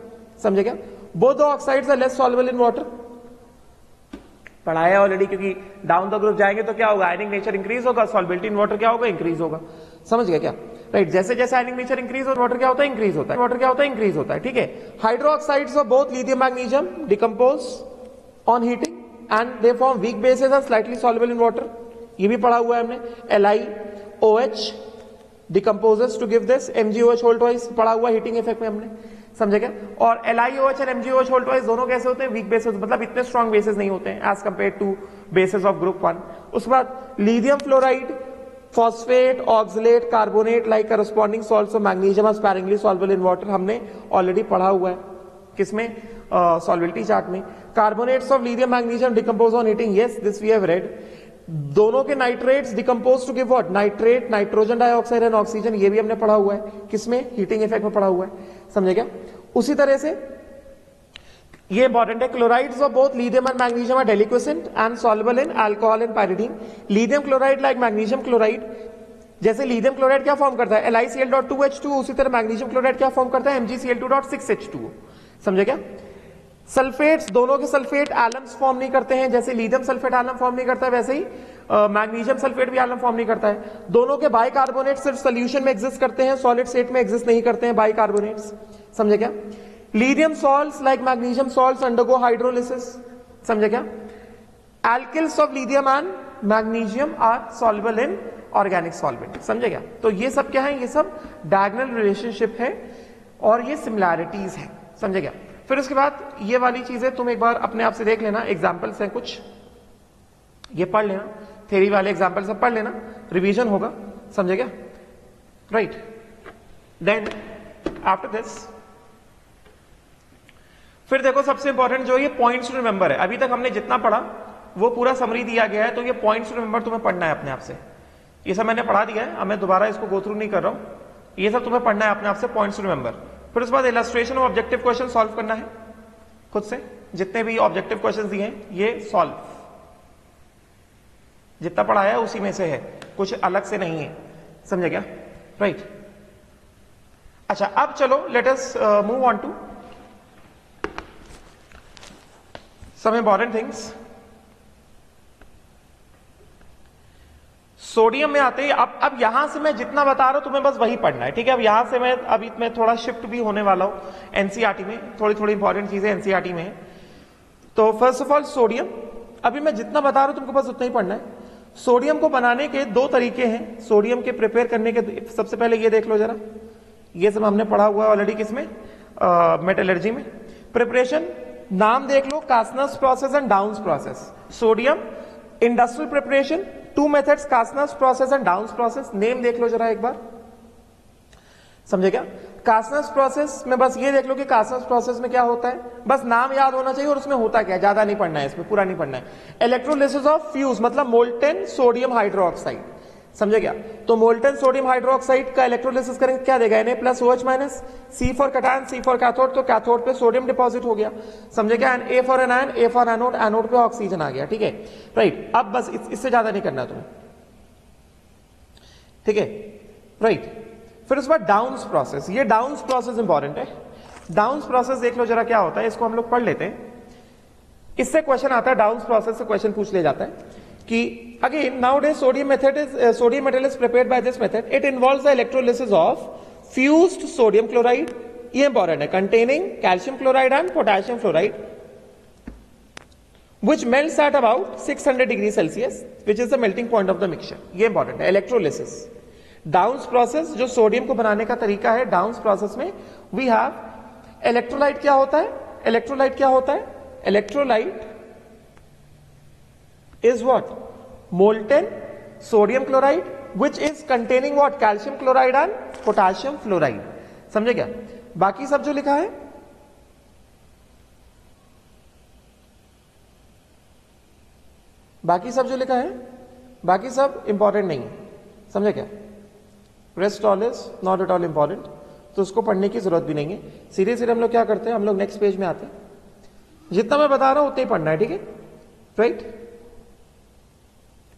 समझे क्या? Both the oxides are less soluble in water, पढ़ाया ऑलरेडी, क्योंकि डाउन द ग्रुप जाएंगे तो क्या होगा? आयनिक नेचर इंक्रीज होगा, सॉल्युबिलिटी इन वाटर क्या होगा? इंक्रीज होगा, समझ गया क्या? राइट, जैसे जैसे आयनिक नेचर इंक्रीज होता है वाटर क्या होता है? इंक्रीज होता है, वाटर क्या होता है? इंक्रीज होता है, ठीक है। Hydroxides of both lithium magnesium decompose on heating and they form weak bases are slightly soluble in water, ये भी पढ़ा हुआ है हमने। LiOH decomposes to give this MgOH whole twice, पढ़ा हुआ हीटिंग इफेक्ट में हमने, समझे क्या? और LiOH और MgOH होल ट्वाइस दोनों कैसे होते हैं? वीक बेसेस, मतलब इतने स्ट्रॉन्ग बेसेस नहीं होते हैं as compare to bases of group 1। उसके बाद lithium fluoride, phosphate, oxalate, carbonate like corresponding salts of magnesium are sparingly soluble in water, हमने ऑलरेडी पढ़ा हुआ है, किसमें? सॉल्युबिलिटी चार्ट में। Carbonates of lithium magnesium decompose on heating, yes this we have read. दोनों के nitrates decompose to give what? Nitrate, nitrogen dioxide and oxygen, ये भी हमने पढ़ा हुआ है, किसमें? हीटिंग इफेक्ट में पढ़ा हुआ है, समझे क्या? उसी तरह से ये इंपॉर्टेंट है, chlorides of both lithium and magnesium are deliquescent and soluble in alcohol and pyridine. Lithium chloride like magnesium chloride, जैसे लिथियम क्लोराइड क्या फॉर्म करता है? LiCl.2H2, उसी तरह मैग्नीशियम क्लोराइड क्या फॉर्म करता है? MgCl2.6H2, समझे क्या? सल्फेट्स, दोनों के सल्फेट एलम्स फॉर्म नहीं करते हैं, जैसे लिथियम सल्फेट एलम फॉर्म नहीं करता है, वैसे ही मैग्नीशियम सल्फेट भी एलम फॉर्म नहीं करता है। दोनों के बाइकार्बोनेट सिर्फ सोल्यूशन में एग्जिस्ट करते हैं, सॉलिड स्टेट में एग्जिस्ट नहीं करते हैं बाइकार्बोनेट्स, समझे क्या? Lithium salts like magnesium salts undergo hydrolysis, समझे क्या? Alkyls of lithium and magnesium are soluble in organic solvent, समझे क्या? तो ये सब क्या है? ये सब डायगोनल रिलेशनशिप है और ये सिमिलैरिटीज है, समझे क्या? फिर उसके बाद ये वाली चीजें तुम एक बार अपने आप से देख लेना, एग्जाम्पल्स हैं कुछ, ये पढ़ लेना, थ्योरी वाले एग्जाम्पल सब पढ़ लेना, रिवीजन होगा, समझे क्या? राइट, देन आफ्टर दिस फिर देखो सबसे इंपॉर्टेंट जो ये पॉइंट्स टू रिमेंबर है। अभी तक हमने जितना पढ़ा वो पूरा समरी दिया गया है, तो ये पॉइंट्स टू रिमेंबर तुम्हें पढ़ना है अपने आप से। ये सब मैंने पढ़ा दिया है, अब मैं दोबारा इसको गो थ्रू नहीं कर रहा हूं, ये सब तुम्हें पढ़ना है अपने आप से, पॉइंट्स टू रिमेंबर। फिर उसके बाद इलस्ट्रेशन और ऑब्जेक्टिव क्वेश्चन सॉल्व करना है खुद से, जितने भी ऑब्जेक्टिव क्वेश्चन दिए हैं ये सॉल्व, जितना पढ़ाया है उसी में से है, कुछ अलग से नहीं है, समझे क्या? राइट, अच्छा अब चलो let us move on to some important things. Sodium में आते ही अब यहां से मैं जितना बता रहा हूं तुम्हें बस वही पढ़ना है, ठीक है। अब यहां से मैं अभी मैं थोड़ा शिफ्ट भी होने वाला हूं एनसीईआरटी में, थोड़ी थोड़ी इंपॉर्टेंट चीजें एनसीईआरटी में है। तो फर्स्ट ऑफ ऑल सोडियम, अभी मैं जितना बता रहा हूं तुमको बस उतना ही पढ़ना है। सोडियम को बनाने के दो तरीके हैं, सोडियम के प्रिपेयर करने के। सबसे पहले ये देख लो जरा, ये सब हमने पढ़ा हुआ है ऑलरेडी किसमें, मेटलर्जी में। प्रिपरेशन नाम देख लो, Castner's process and Downs process. Sodium industrial preparation, two methods, Castner's process and Downs process. Name देख लो जरा एक बार, समझे क्या। कास्नस प्रोसेस में बस ये देख लो कि कास्नस प्रोसेस में क्या होता है, बस नाम याद होना चाहिए और उसमें होता क्या है, ज्यादा नहीं पढ़ना है, इसमें पूरा नहीं पढ़ना है। इलेक्ट्रोलिसिस ऑफ फ्यूज मतलब मोल्टेन सोडियम हाइड्रोक्साइड, समझे क्या। तो मोल्टेन सोडियम हाइड्रोक्साइड का इलेक्ट्रोलिसिस करेंगे, क्या देगा, Na+OH-, C for cation, C for cathode, तो कैथोड पे सोडियम डिपॉजिट हो गया, समझे क्या। And A for anion, A for anode, anode पे ऑक्सीजन आ गया, ठीक है, राइट। अब बस इससे ज्यादा नहीं करना तुम्हें, ठीक है, राइट। फिर उसके बाद डाउन्स प्रोसेस, ये डाउन्स प्रोसेस इंपॉर्टेंट है। डाउन्स प्रोसेस देख लो जरा क्या होता है, इसको हम लोग पढ़ लेते हैं। इससे क्वेश्चन आता है, डाउन्स प्रोसेस से क्वेश्चन पूछ ले जाता है कि again nowadays sodium metal is prepared by this method, it involves the electrolysis of fused sodium chloride, ये इंपॉर्टेंट है, containing calcium chloride and potassium fluoride, which melts at about 600 degrees Celsius, which is the melting point of the mixture. ये important है, electrolysis. Downs process जो sodium को बनाने का तरीका है, डाउन्स प्रोसेस में वी हैव इलेक्ट्रोलाइट। क्या होता है इलेक्ट्रोलाइट, क्या होता है electrolyte is what, molten sodium chloride which is containing what, calcium chloride and potassium fluoride, समझे क्या। बाकी सब जो लिखा है, बाकी सब जो लिखा है, बाकी सब इंपॉर्टेंट नहीं है, समझे क्या। Rest all is not at all important, तो उसको पढ़ने की जरूरत भी नहीं है। सीधे सीधे हम लोग क्या करते हैं, हम लोग नेक्स्ट पेज में आते हैं, जितना मैं बता रहा हूं उतना ही पढ़ना है, ठीक है, राइट।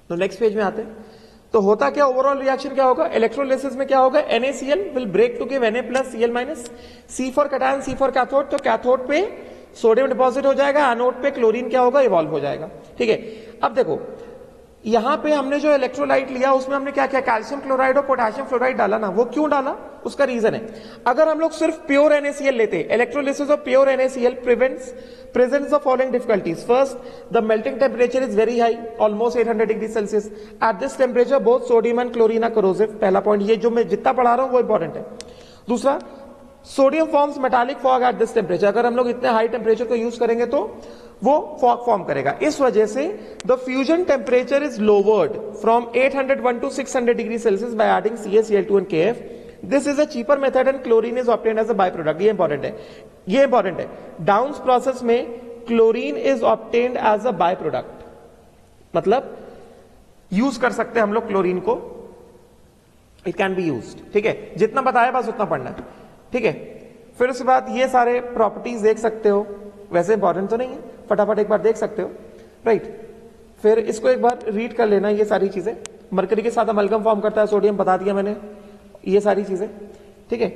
तो नेक्स्ट पेज में आते हैं। तो होता क्या, ओवरऑल रिएक्शन क्या होगा, इलेक्ट्रोलिसिस में क्या होगा, NaCl will break to give Na+Cl-, C for cation, C for cathode, तो कैथोड पे सोडियम डिपॉजिट हो जाएगा, एनोड पे क्लोरीन क्या होगा, इवॉल्व हो जाएगा, ठीक है। अब देखो यहां पे हमने जो इलेक्ट्रोलाइट लिया उसमें हमने क्या किया, कैल्शियम क्लोराइड और पोटेशियम फ्लोराइड डाला ना। वो क्यों डाला, उसका रीजन है, अगर हम लोग सिर्फ प्योर NaCl लेते, electrolysis of pure NaCl prevents presence of following difficulties. First, the melting temperature is very high, almost 800 degree Celsius. At this temperature both sodium and chlorine are corrosive, पहला point, ये जो मैं जितना पढ़ा रहा हूं वो इंपॉर्टेंट है। दूसरा, sodium forms metallic fog eight this temperature, अगर हम लोग इतने हाई टेम्परेचर को यूज करेंगे तो वो फॉग फॉर्म करेगा। इस वजह से the fusion temperature is lowered from 801 to 600 degree Celsius by adding CaCl2 and KF। This is a cheaper method and chlorine is obtained as a by product, ये important है, ये इंपॉर्टेंट है। Downs process में chlorine is obtained as a by product, मतलब use कर सकते हैं हम लोग क्लोरीन को, इट कैन बी यूज्ड, ठीक है। जितना बताया बस उतना पढ़ना है, ठीक है। फिर उसके बाद ये सारे प्रॉपर्टीज देख सकते हो, वैसे इंपॉर्टेंट तो नहीं है, फटाफट एक बार देख सकते हो, राइट। फिर इसको एक बार रीड कर लेना, ये सारी चीजें, मरकरी के साथ अमलगम फॉर्म करता है सोडियम, बता दिया मैंने, ये सारी चीजें, ठीक है।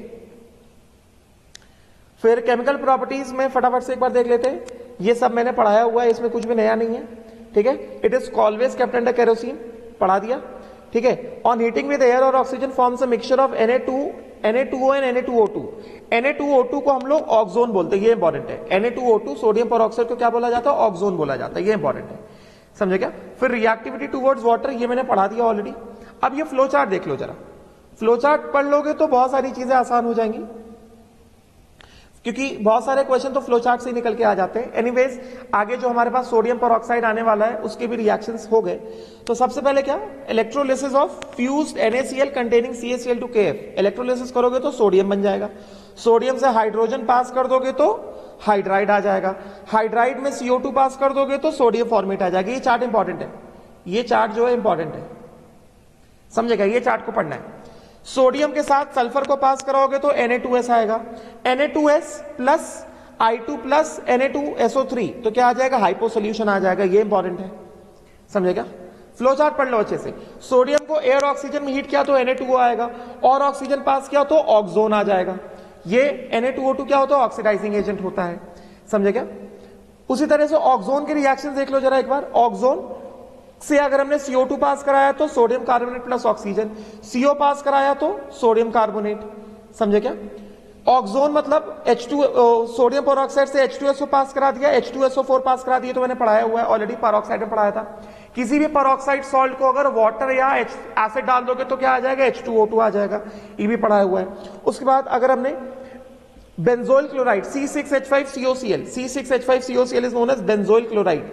फिर केमिकल प्रॉपर्टीज में फटाफट से एक बार देख लेते हैं, ये सब मैंने पढ़ाया हुआ है, इसमें कुछ भी नया नहीं है, ठीक है। It is always kept under kerosene, पढ़ा दिया, ठीक है। ऑन हीटिंग विद एयर और oxygen forms a mixture of Na2O and Na2O2। Na2O2 को हम लोग ऑक्सोन बोलते हैं, ये इंपॉर्टेंट है। Na2O2 सोडियम पेरोक्साइड को क्या बोला जाता है, ऑक्सोन बोला जाता है, ये इंपॉर्टेंट है, समझे क्या। फिर रिएक्टिविटी टुवर्ड्स वाटर, ये मैंने पढ़ा दिया ऑलरेडी। अब ये फ्लो चार्ट देख लो जरा, फ्लो चार्ट पढ़ लोगे तो बहुत सारी चीजें आसान हो जाएंगी, क्योंकि बहुत सारे क्वेश्चन तो फ्लो चार्ट से ही निकल के आ जाते हैं। एनीवेज आगे जो हमारे पास सोडियम पेरोक्साइड आने वाला है उसके भी रिएक्शंस हो गए। तो सबसे पहले क्या, electrolysis of fused NaCl containing CaCl2 KF। Electrolysis करोगे तो सोडियम बन जाएगा, सोडियम से हाइड्रोजन पास कर दोगे तो हाइड्राइड आ जाएगा, हाइड्राइड में CO2 पास कर दोगे तो सोडियम फॉर्मेट आ जाएगा। ये चार्ट इंपॉर्टेंट है, ये चार्ट जो है इंपॉर्टेंट है, समझेगा, ये चार्ट को पढ़ना है। सोडियम के साथ सल्फर को पास कराओगे तो Na2S आएगा, Na2S plus I2 plus Na2SO3, तो क्या आ जाएगा, हाइपो सोल्यूशन आ जाएगा, ये इंपॉर्टेंट है, समझेगा। फ्लो चार्ट पढ़ लो अच्छे से। सोडियम को एयर ऑक्सीजन में हीट किया तो Na2O आएगा, और ऑक्सीजन पास किया तो ऑक्सोन आ जाएगा। ये Na2O2 क्या होता है, ऑक्सीडाइजिंग एजेंट होता है, समझे क्या। उसी तरह से ऑक्सोन के रिएक्शन देख लो जरा एक बार। ऑक्सोन से अगर हमने CO2 पास कराया तो sodium carbonate plus oxygen, CO पास कराया तो सोडियम कार्बोनेट, समझे क्या? ऑक्सोन मतलब H2 सोडियम पेरोक्साइड से H2SO पास करा दिया, H2SO4 पास करा दिया, तो मैंने पढ़ाया हुआ है ऑलरेडी, पेरोक्साइड में पढ़ाया था। किसी भी पेरोक्साइड सॉल्ट को अगर वाटर या एसिड डाल दोगे तो क्या आ जाएगा? H2O2 आ जाएगा, ये भी पढ़ाया हुआ है। उसके बाद अगर हमने benzoyl chloride C6H5COCl, C6H5COCl is known as benzoyl chloride,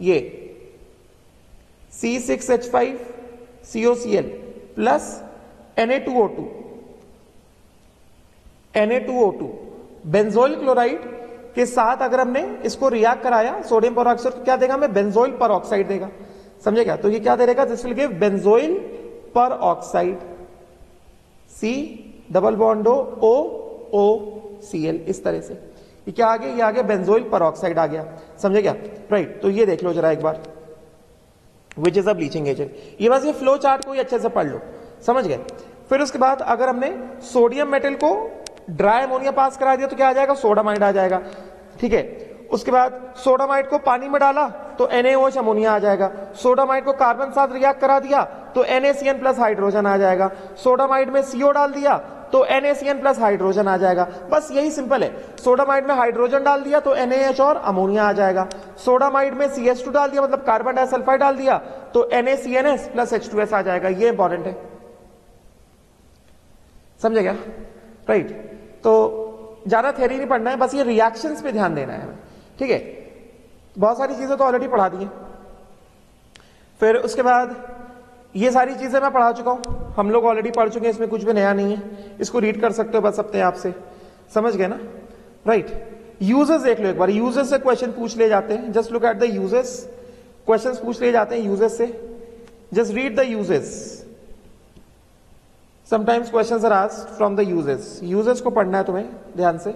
ये C6H5COCl plus Na2O2 benzoyl chloride के साथ अगर हमने इसको रिएक्ट कराया सोडियम पेरोक्साइड तो क्या देगा हमें? बेंजोइल पेरोक्साइड देगा, समझे क्या? तो ये क्या देगा? This will give benzoyl peroxide, C double bond OCl, इस तरह से। ये क्या आ गया? ये आ गया बेंजोइल पेरोक्साइड आ गया, समझे क्या? राइट, तो ये देख लो जरा एक बार, which is a bleaching agent. ये बस ये फ्लो चार्ट को ही अच्छे से पढ़ लो, समझ गए? फिर उसके बाद अगर हमने सोडियम मेटल को ड्राई अमोनिया पास करा दिया तो क्या आ जाएगा? सोडामाइड आ जाएगा, ठीक है। उसके बाद सोडामाइड को पानी में डाला तो NaOH अमोनिया आ जाएगा, सोडामाइड को कार्बन साथ रिएक्ट करा दिया तो NaCN प्लस हाइड्रोजन आ जाएगा, सोडामाइड में CO डाल दिया तो NaCN प्लस हाइड्रोजन आ जाएगा। बस यही सिंपल है, सोडामाइड में हाइड्रोजन डाल दिया तो NaH और अमोनिया आ जाएगा, सोडामाइड में CH2 डाल दिया मतलब कार्बन डाइसल्फाइड डाल दिया तो NaCNS प्लस H2S आ जाएगा। ये इंपॉर्टेंट है, समझे क्या? राइट, तो ज्यादा थ्योरी नहीं पढ़ना है, बस ये रिएक्शंस पे ध्यान देना है, ठीक है। बहुत सारी चीजें तो ऑलरेडी पढ़ा दी है। फिर उसके बाद ये सारी चीजें मैं पढ़ा चुका हूं, हम लोग ऑलरेडी पढ़ चुके हैं, इसमें कुछ भी नया नहीं है, इसको रीड कर सकते हो बस अपने आप से, समझ गए ना? राइट, यूजेस देख लो एक बार, यूजेस से क्वेश्चन पूछ ले जाते हैं, just look at the uses, questions पूछ ले जाते हैं यूजेस से, just read the uses. Sometimes questions are asked from the uses, uses को पढ़ना है तुम्हें ध्यान से।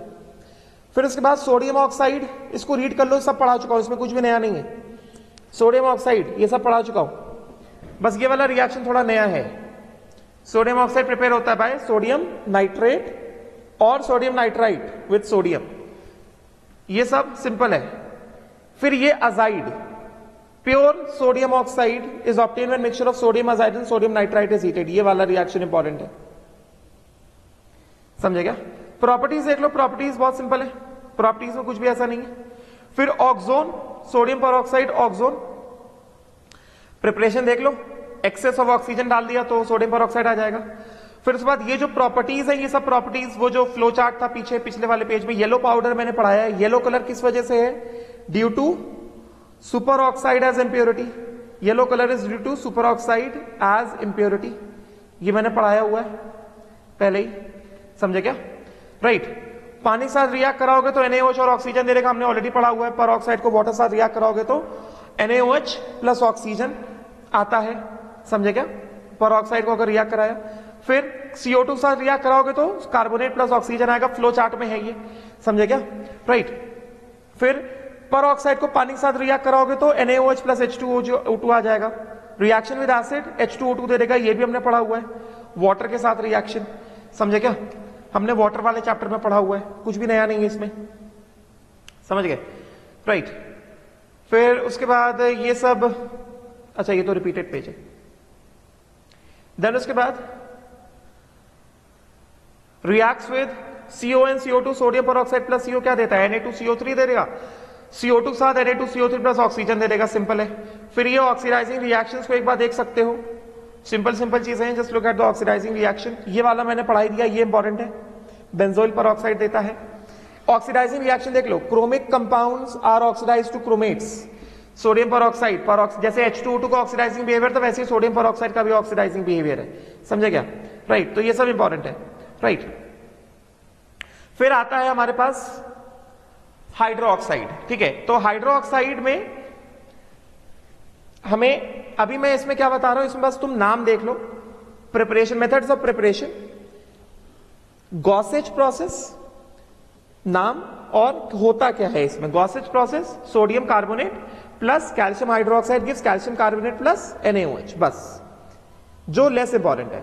फिर उसके बाद सोडियम ऑक्साइड, इसको रीड कर लो, सब पढ़ा चुका हूं, इसमें कुछ भी नया नहीं है। सोडियम ऑक्साइड ये सब पढ़ा चुका हूं, बस ये वाला रिएक्शन थोड़ा नया है। सोडियम ऑक्साइड प्रिपेयर होता है बाय सोडियम नाइट्रेट और सोडियम नाइट्राइट विद सोडियम, ये सब सिंपल है। फिर ये azide, pure sodium oxide is obtained when mixture of sodium azide and sodium nitrite is heated, ये वाला रिएक्शन इंपॉर्टेंट है, समझे क्या? प्रॉपर्टीज देख लो, प्रॉपर्टीज बहुत सिंपल है, प्रॉपर्टीज में कुछ भी ऐसा नहीं है। फिर ऑक्सोन, सोडियम पेरोक्साइड ऑक्सोन, प्रिपरेशन देख लो, एक्सेस ऑफ ऑक्सीजन डाल दिया तो सोडियम पेरोक्साइड आ जाएगा। फिर उसके बाद ये जो प्रॉपर्टीज है, ये सब प्रॉपर्टीज वो जो फ्लो चार्ट था पीछे पिछले वाले पेज में, येलो पाउडर मैंने पढ़ाया है, येलो कलर किस वजह से है? Due to superoxide as impurity, yellow colour is due to superoxide as impurity, ये मैंने पढ़ाया हुआ है पहले ही, समझे क्या? राइट, पानी के साथ रिएक्ट कराओगे तो NaOH और ऑक्सीजन दे देगा, हमने ऑलरेडी पढ़ा हुआ है। पर ऑक्साइड को वाटर साथ रिएक्ट कराओगे तो NaOH प्लस ऑक्सीजन आता है, समझे क्या? पर ऑक्साइड को अगर रिएक्ट कराया, फिर CO2 साथ रिएक्ट कराओगे तो कार्बोनेट प्लस ऑक्सीजन आएगा, फ्लो चार्ट में है ये, समझे क्या? राइट, फिर पर ऑक्साइड को पानी के साथ रिएक्ट कराओगे तो NaOH प्लस H2O2 आ जाएगा, रिएक्शन विद एसिड H2O2 दे देगा, ये भी हमने पढ़ा हुआ है। वाटर के साथ रिएक्शन, समझे क्या? हमने वाटर वाले चैप्टर में पढ़ा हुआ है, कुछ भी नया नहीं है इसमें, समझ गए? राइट, फिर उसके बाद ये सब, अच्छा ये तो रिपीटेड पेज है। देन उसके बाद reacts with CO and CO2, sodium peroxide plus CO क्या देता है? Na2CO3 दे देगा, CO2 साथ Na2CO3 प्लस ऑक्सीजन दे देगा, सिंपल है। फिर ये ऑक्सीडाइजिंग रिएक्शंस को एक बार देख सकते हो, सिंपल सिंपल चीजें हैं, just look at the oxidising reaction, ये वाला मैंने पढ़ाई दिया, ये इंपॉर्टेंट है। बेंजोइल पेरोक्साइड देता है, ऑक्सीडाइजिंग रिएक्शन देख लो, chromic compounds are oxidised to chromates, sodium peroxide जैसे H2O2 का ऑक्सीडाइजिंग बिहेवियर तो वैसे ही सोडियम पेरोक्साइड का भी ऑक्सीडाइजिंग बिहेवियर है, समझे क्या? राइट, तो ये सब इंपॉर्टेंट है। राइट, फिर आता है हमारे पास हाइड्रो ऑक्साइड, ठीक है। तो हाइड्रो ऑक्साइड में हमें, अभी मैं इसमें क्या बता रहा हूं, इसमें बस तुम नाम देख लो, preparation, methods of preparation, Gossage's process, नाम और होता क्या है इसमें। Gossage's process, sodium carbonate plus calcium hydroxide gives calcium carbonate plus NaOH, बस जो लेस इंपॉर्टेंट है,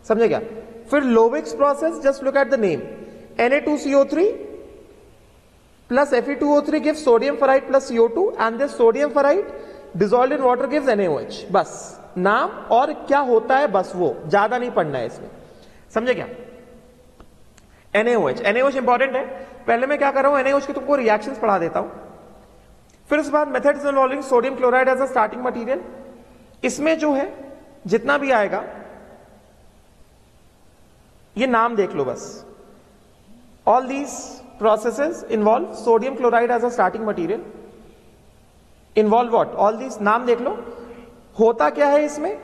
समझे क्या? फिर Lowig's process, just look at the name, Na2CO3 plus Fe2O3 gives sodium ferrite plus CO2 and this sodium ferrite dissolve in water gives NaOH, बस नाम और क्या होता है बस, वो ज्यादा नहीं पढ़ना है इसमें, समझे क्या? NaOH इंपॉर्टेंट है। पहले मैं क्या कर रहा हूं, NaOH के तुमको रिएक्शंस पढ़ा देता हूं, फिर उसके बाद methods involving sodium chloride as a starting material. इसमें जो है जितना भी आएगा ये नाम देख लो बस। All these processes involve sodium chloride as a starting material. Involve what? All these, नाम देख लो। होता क्या है इसमें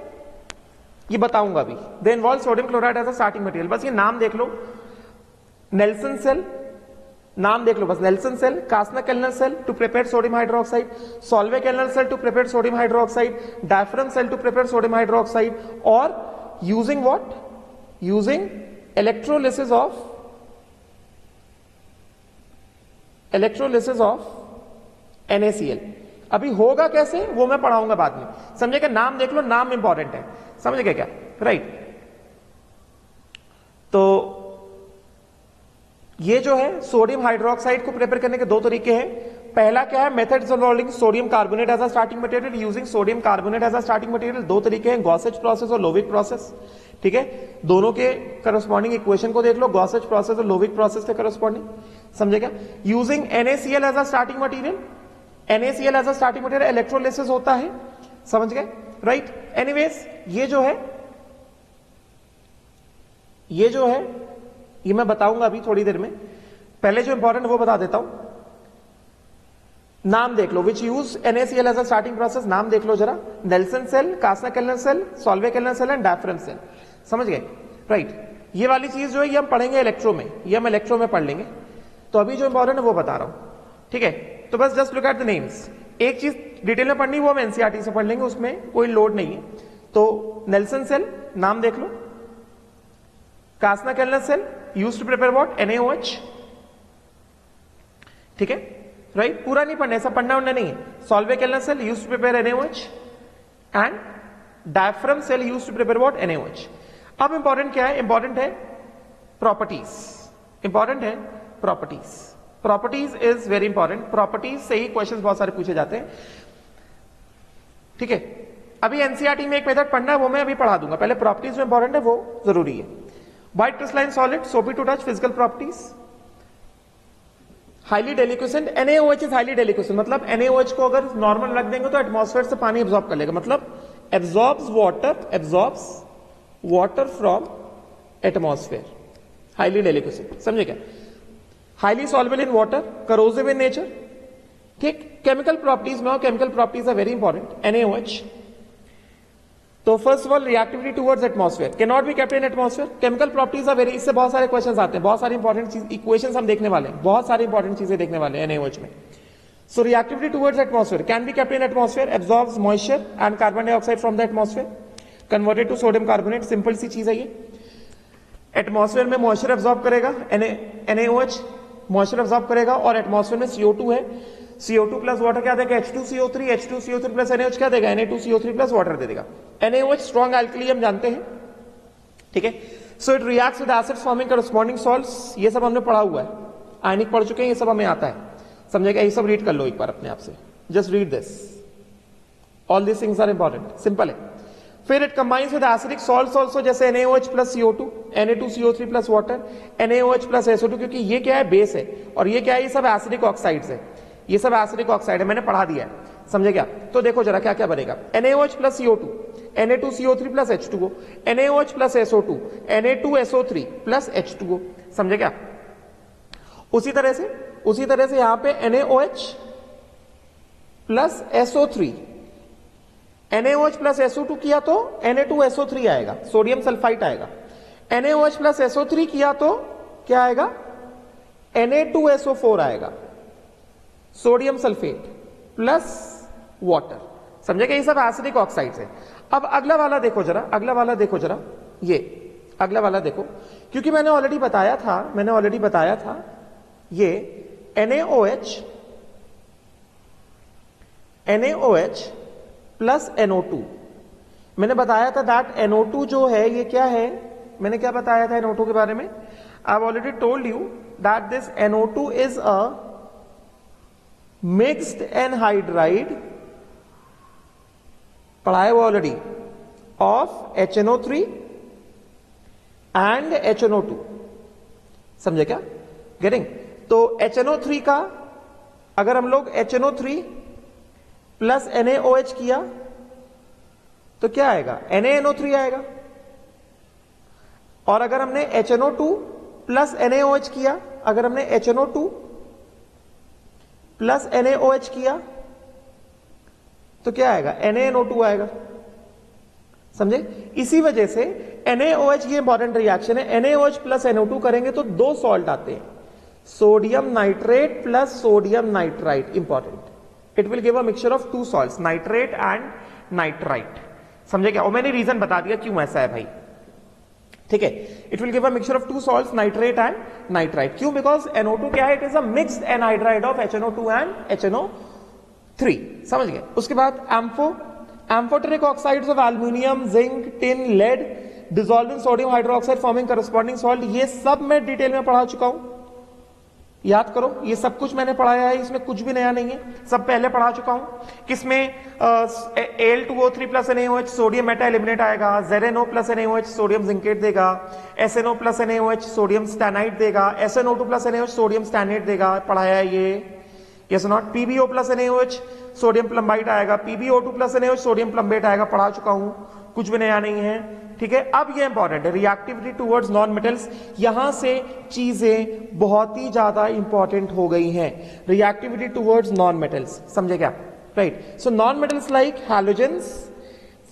ये बताऊंगा अभी। They involve sodium chloride as a starting material, बस ये नाम देख लो। नेल्सन सेल, नाम देख लो बस, Nelson cell, Castner Kellner cell to prepare sodium hydroxide, Solvay Kellner cell to prepare sodium hydroxide, diaphragm cell to prepare sodium hydroxide, और using what? Using electrolysis of NaCl। अभी होगा कैसे वो मैं पढ़ाऊंगा बाद में, समझेगा? नाम देख लो, नाम इंपॉर्टेंट है, समझ गए क्या? राइट। तो ये जो है सोडियम हाइड्रोक्साइड को प्रिपेयर करने के दो तरीके हैं। पहला क्या है? Methods involving sodium carbonate as a starting material, using sodium carbonate as a starting material. दो तरीके हैं, गॉसेज प्रोसेस और लोविक प्रोसेस, ठीक है? दोनों के करस्पॉन्डिंग इक्वेशन को देख लो, गॉसेज प्रोसेस और लोविक प्रोसेस के करस्पॉन्डिंग, समझे क्या? Using NaCl as a starting material, NaCl as a starting material, electrolysis होता है, समझ गए? राइट। एनीवेज ये जो है ये मैं बताऊंगा अभी थोड़ी देर में। पहले जो इंपॉर्टेंट वो बता देता हूं। नाम देख लो, which use NaCl as a starting process, नाम देख लो जरा। Nelson cell, Castner Kellner cell, Solvay Kellner cell and diaphragm cell, समझ गए? राइट। ये वाली चीज जो है ये हम पढ़ेंगे इलेक्ट्रो में, ये हम इलेक्ट्रो में पढ़ लेंगे। तो अभी जो इंपॉर्टेंट है वो बता रहा हूं, ठीक है? तो बस just look at the names. एक चीज डिटेल में पढ़नी वो हम NCERT से पढ़ लेंगे, उसमें कोई लोड नहीं है। तो नेल्सन सेल नाम देख लो, Castner Kellner cell used to prepare what? NaOH, ठीक है? राइट। पूरा नहीं पढ़ना, ऐसा पढ़ना उन्हें नहीं है। Solvay Kellner cell used to prepare NaOH and diaphragm cell used to prepare what? NaOH। अब इंपॉर्टेंट क्या है? इंपॉर्टेंट है प्रॉपर्टीज, इंपॉर्टेंट है properties. Properties is very important, properties से ही क्वेश्चंस बहुत सारे पूछे जाते हैं, ठीक है? अभी NCERT में एक मेथड पढ़ना है, वो मैं अभी पढ़ा दूंगा। पहले प्रॉपर्टीज जो इंपॉर्टेंट है वो जरूरी है। White crystalline solid, soapy to touch, physical properties, highly deliquescent. NaOH is highly deliquescent, मतलब NaOH को अगर नॉर्मल रख देंगे तो एटमॉस्फेयर से पानी एब्जॉर्ब कर लेगा, मतलब absorbs water from atmosphere, highly deliquescent, समझे क्या? Highly soluble in water, corrosive in nature, ठीक? केमिकल प्रॉपर्टीज में, chemical properties are very important. NaOH, तो first of all reactivity towards atmosphere, can not be kept in atmosphere. Chemical properties are very, इससे बहुत सारे questions आते हैं, बहुत सारी इंपॉर्टेंट चीज, इक्वेशंस हम देखने वाले हैं, बहुत सारी इंपॉर्टेंट चीजें देखने वाले हैं NaOH में। So reactivity towards atmosphere, can be kept in atmosphere, absorbs moisture and carbon dioxide from the atmosphere, converted to sodium carbonate, simple सी चीज है ये। एटमॉस्फेयर में मॉइस्चर एब्जॉर्ब करेगा, NaOH मॉइस्चर एब्जॉर्ब करेगा, और एटमॉस्फेयर में CO2 है, CO2 प्लस वाटर क्या देगा? H2CO3, H2CO3 प्लस NaOH क्या देगा? Na2CO3 प्लस वाटर दे देगा। NaOH स्ट्रॉन्ग एल्कली हम जानते हैं, ठीक है? So it reacts with acids forming corresponding salts, ये सब हमने पढ़ा हुआ है, आयनिक पढ़ चुके हैं, ये सब हमें आता है, समझेगा? ये सब रीड कर लो एक बार अपने आप से, just read this, all this things are important, simple है। फिर it combines with acidic salts also, जैसे NaOH plus CO2, Na2CO3 plus water, NaOH plus SO2, क्योंकि ये क्या है? बेस है, और ये क्या है? ये सब एसिडिक ऑक्साइड्स है, ये सब एसिडिक ऑक्साइड है, मैंने पढ़ा दिया है, समझे क्या? तो देखो जरा क्या क्या बनेगा। NaOH plus CO2, Na2CO3 plus H2O, NaOH plus SO2, Na2SO3 plus H2O, समझे क्या? उसी तरह से यहां पे NaOH plus SO3, NaOH plus SO2 किया तो Na2SO3 आएगा, सोडियम सल्फाइड आएगा। NaOH प्लस SO3 किया तो क्या आएगा? Na2SO4 आएगा, सोडियम सल्फेट प्लस वाटर, समझेगा? ये सब एसिडिक ऑक्साइड्स है। अब अगला वाला देखो जरा, ये अगला वाला देखो, क्योंकि मैंने ऑलरेडी बताया था ये NaOH प्लस NO2, मैंने बताया था दैट NO2 जो है ये क्या है? मैंने क्या बताया था NO2 के बारे में? I have already told you that this NO2 is a mixed anhydride पढ़ाया हुआ already, of HNO3 and HNO2, समझे क्या? गेटिंग? तो HNO3 का अगर हम लोग HNO3 प्लस NaOH किया तो क्या आएगा? NaNO3 आएगा। और अगर हमने HNO2 प्लस NaOH किया, अगर हमने HNO2 प्लस NaOH किया तो क्या आएगा? NaNO2 आएगा, समझे? इसी वजह से NaOH, ये इंपॉर्टेंट रिएक्शन है, NaOH प्लस NO2 करेंगे तो दो सॉल्ट आते हैं, sodium nitrate plus sodium nitrite, important. It will give a mixture of two salts, nitrate and nitrite, समझे क्या? और मैंने रीजन बता दिया क्यों ऐसा है भाई, ठीक है? It will give a mixture of two salts, nitrate and nitrite. क्यों? बिकॉज NO2 क्या है? It is a mixed anhydride of HNO2 and HNO3, समझ गए? उसके बाद amphoteric oxides of aluminium, zinc, tin, lead dissolve in sodium hydroxide forming corresponding salt. ये सब मैं डिटेल में पढ़ा चुका हूं, याद करो, ये सब कुछ मैंने पढ़ाया है, इसमें कुछ भी नया नहीं है, सब पहले पढ़ा चुका हूं। किसमें? Al2O3 plus NaOH sodium meta eliminate आएगा, ZnO plus NaOH sodium zincate देगा, SnO प्लस NaOH सोडियम स्टैनाइट देगा, SnO2 प्लस NaOH सोडियम स्टैनेट देगा, पढ़ाया है ये, yes not? PbO plus NaOH sodium plumbite आएगा, PbO2 plus NaOH sodium plumbate आएगा, पढ़ा चुका हूं, कुछ भी नया नहीं है, ठीक है? अब ये इंपॉर्टेंट है, रिएक्टिविटी टुवर्ड्स नॉन मेटल्स। यहां से चीजें बहुत ही ज्यादा इंपॉर्टेंट हो गई हैं, रिएक्टिविटी टुवर्ड्स नॉन मेटल्स, समझे क्या? Right. So non metals like halogens,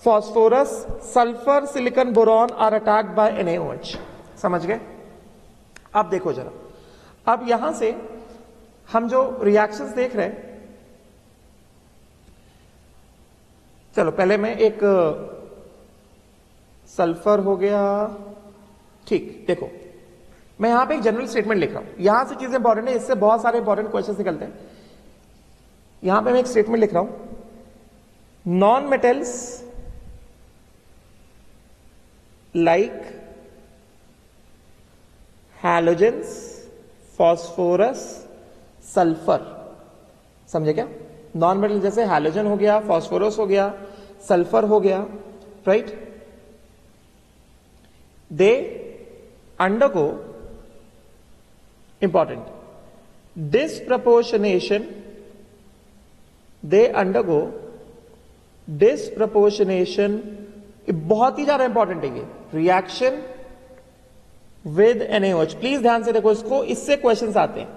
phosphorus, sulphur, silicon, boron are attacked by NaOH, समझ गए? अब देखो जरा, अब यहां से हम जो रिएक्शंस देख रहे हैं, चलो पहले मैं एक सल्फर हो गया, ठीक, देखो मैं यहां पे एक जनरल स्टेटमेंट लिख रहा हूं, यहां से चीजें इंपॉर्टेंट है, इससे बहुत सारे इंपॉर्टेंट क्वेश्चंस निकलते हैं। यहां पे मैं एक स्टेटमेंट लिख रहा हूं, non metals like halogens, phosphorus, sulphur, समझे क्या? नॉन मेटल जैसे हैलोजन हो गया, फॉस्फोरस हो गया, सल्फर हो गया, right? They undergo, important, disproportionation, they undergo disproportionation, बहुत ही ज्यादा इंपॉर्टेंट है ये रिएक्शन विद NaOH। प्लीज ध्यान से देखो इसको, इससे क्वेश्चंस आते हैं।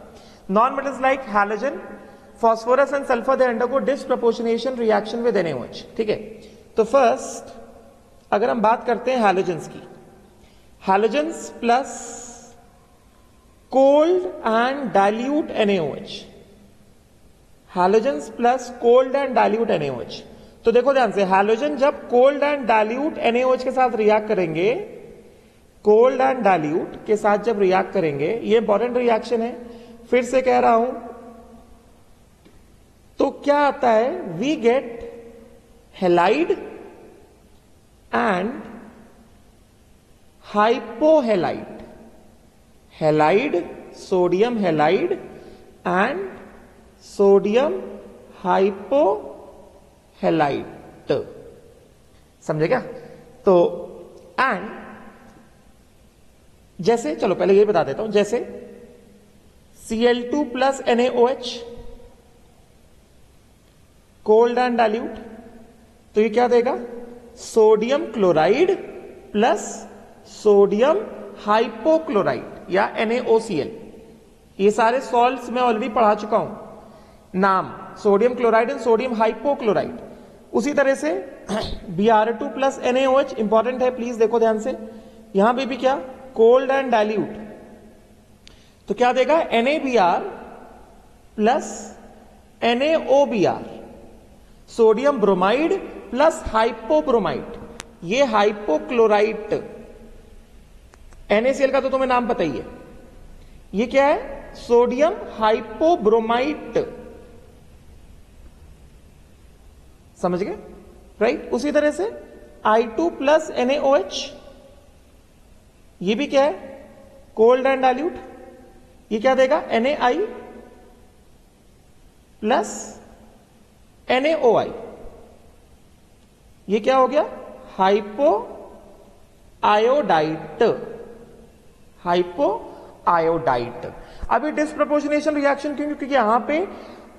Non metals like halogen, phosphorus and sulphur they undergo disproportionation reaction with NaOH, ठीक है? तो फर्स्ट अगर हम बात करते हैं हैलोजेंस की, halogens plus cold and dilute NaOH, halogens plus cold and dilute NaOH। तो देखो ध्यान से, हैलोजन जब कोल्ड एंड डाइल्यूट NaOH के साथ रिएक्ट करेंगे, कोल्ड एंड डाइल्यूट के साथ जब रिएक्ट करेंगे, ये इंपॉर्टेंट रिएक्शन है, फिर से कह रहा हूं, तो क्या आता है? We get halide and hypohalide, halide, sodium halide and sodium hypohalite, समझे क्या? तो एंड जैसे, चलो पहले ये बता देता हूं, जैसे Cl2 plus NaOH cold and dilute, तो ये क्या देगा? Sodium chloride plus sodium hypochloride या NaOCl। ये सारे सॉल्ट्स मैं ऑलरेडी पढ़ा चुका हूं, नाम sodium chloride and sodium hypochloride. उसी तरह से Br2 प्लस NaOH इंपॉर्टेंट है, प्लीज देखो ध्यान से, यहां पे भी क्या? कोल्ड एंड डाइल्यूट, तो क्या देगा? NaBr plus NaOBr, sodium bromide plus hypobromide, ये हाइपोक्लोराइट। NaCl का तो तुम्हें नाम पता ही है, ये क्या है? सोडियम हाइपोब्रोमाइट, समझ गए? राइट। उसी तरह से I2 प्लस NaOH, ये भी क्या है? कोल्ड एंड डाइल्यूट, ये क्या देगा? NaI प्लस NaOI, ये क्या हो गया, हाइपो आयोडाइट, हाइपो आयोडाइट। अभी डिस्प्रपोर्शनेशन रिएक्शन क्यों, क्योंकि यहां पे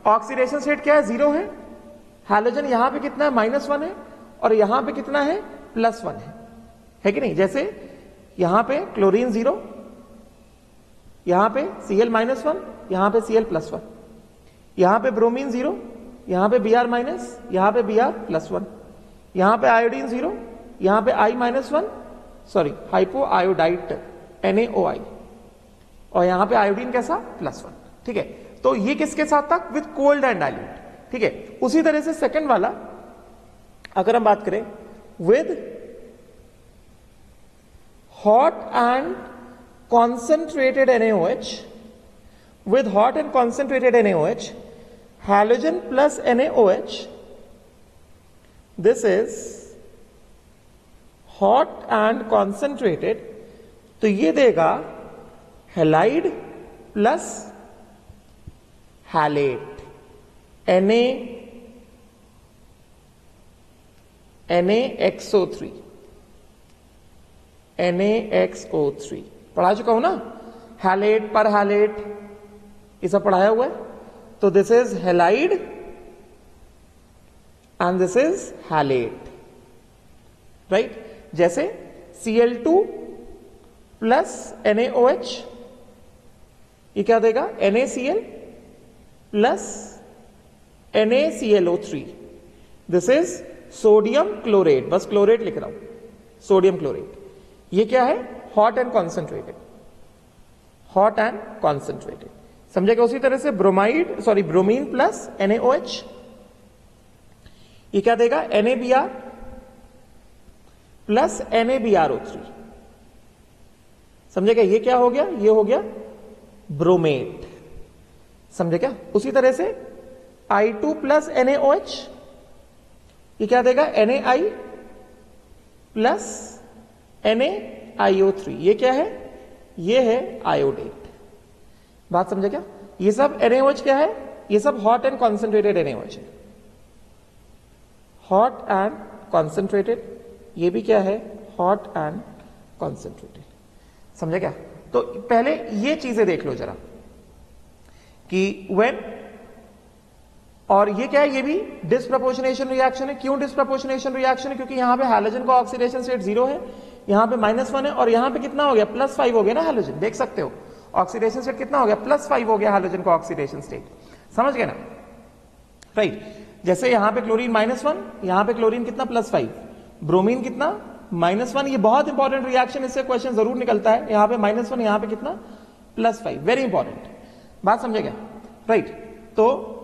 ऑक्सीडेशन स्टेट क्या है, 0 है, हैलोजन यहां पे कितना है, -1 है, और यहां पे कितना है, +1 है कि नहीं। जैसे यहां पे क्लोरीन 0, यहां पे Cl-1, यहां पे Cl+1, यहां पे ब्रोमीन 0, यहां पे Br-, यहां पे Br+1, यहां पे आयोडीन 0, यहां पे I-1, sorry hypo iodite NaOI, और यहां पे आयोडीन कैसा, +1, ठीक है। तो ये किसके साथ था, विद कोल्ड एंड डाइल्यूट, ठीक है। उसी तरह से सेकंड वाला अगर हम बात करें, with hot and concentrated NaOH, with hot and concentrated NaOH, halogen plus NaOH, this is hot and concentrated, तो ये देगा halide plus Hallett, NaXO3, NaXO3 पढ़ा चुका हूं ना, हैलेट पर हैलेट ये सब पढ़ाया हुआ है। तो this is halide and this is halate, right. जैसे Cl2 प्लस NaOH, ये क्या देगा, NaCl plus NaClO3, this is sodium chlorate, बस क्लोरेट लिख रहा हूं, सोडियम क्लोरेट। ये क्या है, hot and concentrated, hot and concentrated, समझेगा। उसी तरह से bromide, sorry bromine plus NaOH, ये क्या देगा, NaBr प्लस NaBrO3, समझेगा। ये क्या हो गया, ये हो गया ब्रोमेट, समझे क्या। उसी तरह से I2 प्लस NaOH, ये क्या देगा, NaI प्लस NaIO3, ये क्या है, ये है आयोडेट। बात समझे क्या। ये सब NaOH क्या है, ये सब हॉट एंड कॉन्सेंट्रेटेड NaOH है, हॉट एंड कॉन्सेंट्रेटेड, ये भी क्या है, हॉट एंड कॉन्सेंट्रेटेड, समझे क्या। तो पहले ये चीजें देख लो जरा कि व्हेन, और ये क्या है, ये भी डिस्प्रपोर्शनेशन रिएक्शन है। क्यों डिस्प्रपोर्शनेशन रिएक्शन है, क्योंकि यहां पे हैलोजन का ऑक्सीडेशन स्टेट 0 है, यहां पे -1 है, और यहां पे कितना हो गया, +5 हो गया ना हैलोजन, देख सकते हो ऑक्सीडेशन स्टेट कितना हो गया, +5 हो गया हैलोजन का ऑक्सीडेशन स्टेट, समझ गए ना, राइट। जैसे यहां पे क्लोरीन -1, यहां पे क्लोरीन कितना, +5, ब्रोमीन कितना, -1, ये बहुत इंपॉर्टेंट रिएक्शन, इससे क्वेश्चन जरूर निकलता है। यहां पे -1, यहां पे कितना, +5, वेरी इंपॉर्टेंट, बात समझेगा, राइट। तो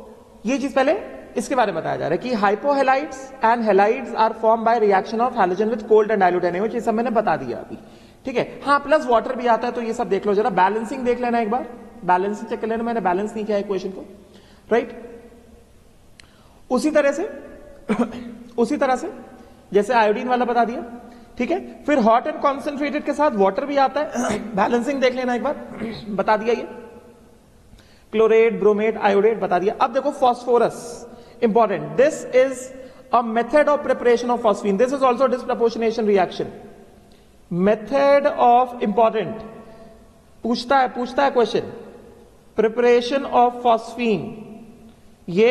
ये चीज पहले इसके बारे में बताया जा रहा है कि hypohalides and halides are form by reaction of halogen with cold and dilute NaOH, ये सब मैंने बता दिया अभी, ठीक है। हाँ, प्लस वाटर भी आता है, तो ये सब देख लो जरा, बैलेंसिंग देख लेना एक बार, बैलेंसिंग चेक कर लेना, मैंने बैलेंस नहीं किया इक्वेशन को, राइट। उसी तरह से जैसे आयोडीन वाला बता दिया, ठीक है। फिर हॉट एंड कॉन्सेंट्रेटेड के साथ वाटर भी आता है, बैलेंसिंग देख लेना एक बार, बता दिया ये, क्लोरेट, ब्रोमेट, आयोडेट बता दिया। अब देखो phosphorus, important, this is a method of preparation of phosphine, this is also disproportionation reaction, method of, important, पूछता है क्वेश्चन, प्रिपरेशन ऑफ फॉस्फीन, ये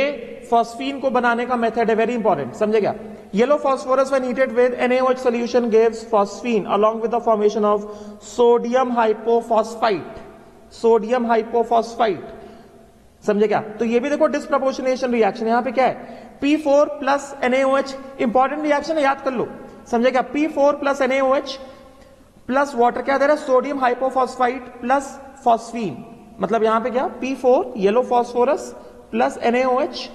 फॉस्फीन को बनाने का मेथड है, वेरी इंपॉर्टेंट, समझे क्या। Yellow phosphorus when heated with NaOH solution gives phosphine along with the formation of sodium hypophosphite, sodium hypophosphite, समझे क्या। तो ये भी देखो डिस्प्रपोर्शनेशन रिएक्शन, यहां पे क्या है, P4 plus NaOH, important reaction है, याद कर लो, समझे क्या। P4 plus NaOH plus water क्या दे रहा है, सोडियम हाइपोफॉस्फाइट प्लस फॉस्फीन, मतलब यहां पे क्या, P4 yellow phosphorus plus NaOH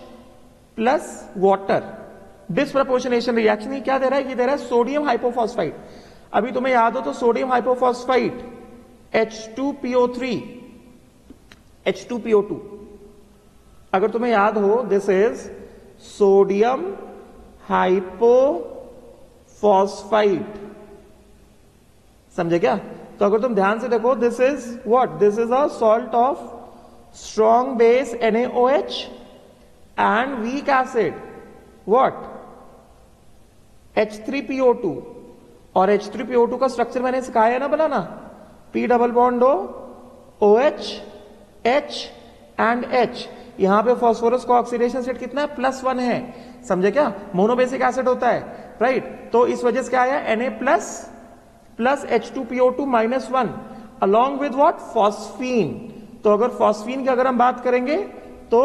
plus water, disproportionation reaction. ये क्या दे रहा है, ये दे रहा है सोडियम हाइपोफॉस्फाइट। अभी तुम्हें याद हो तो सोडियम हाइपोफॉस्फाइट H2PO3, H2PO2, अगर तुम्हें याद हो, दिस इज सोडियम हाइपोफॉस्फाइट, समझे क्या। तो अगर तुम ध्यान से देखो, this is what, this is a salt of strong base NaOH and weak acid, what, H3PO2 और H3PO2 का स्ट्रक्चर मैंने सिखाया है ना बनाना, P double bond O, OH, H and H। यहां पे फास्फोरस का ऑक्सीडेशन स्टेट कितना है, +1 है, समझे क्या, मोनोबेसिक एसिड होता है, राइट। तो इस वजह से क्या आया, Na plus H2PO2 -1 along with what, phosphine. तो अगर फॉस्फीन की अगर हम बात करेंगे तो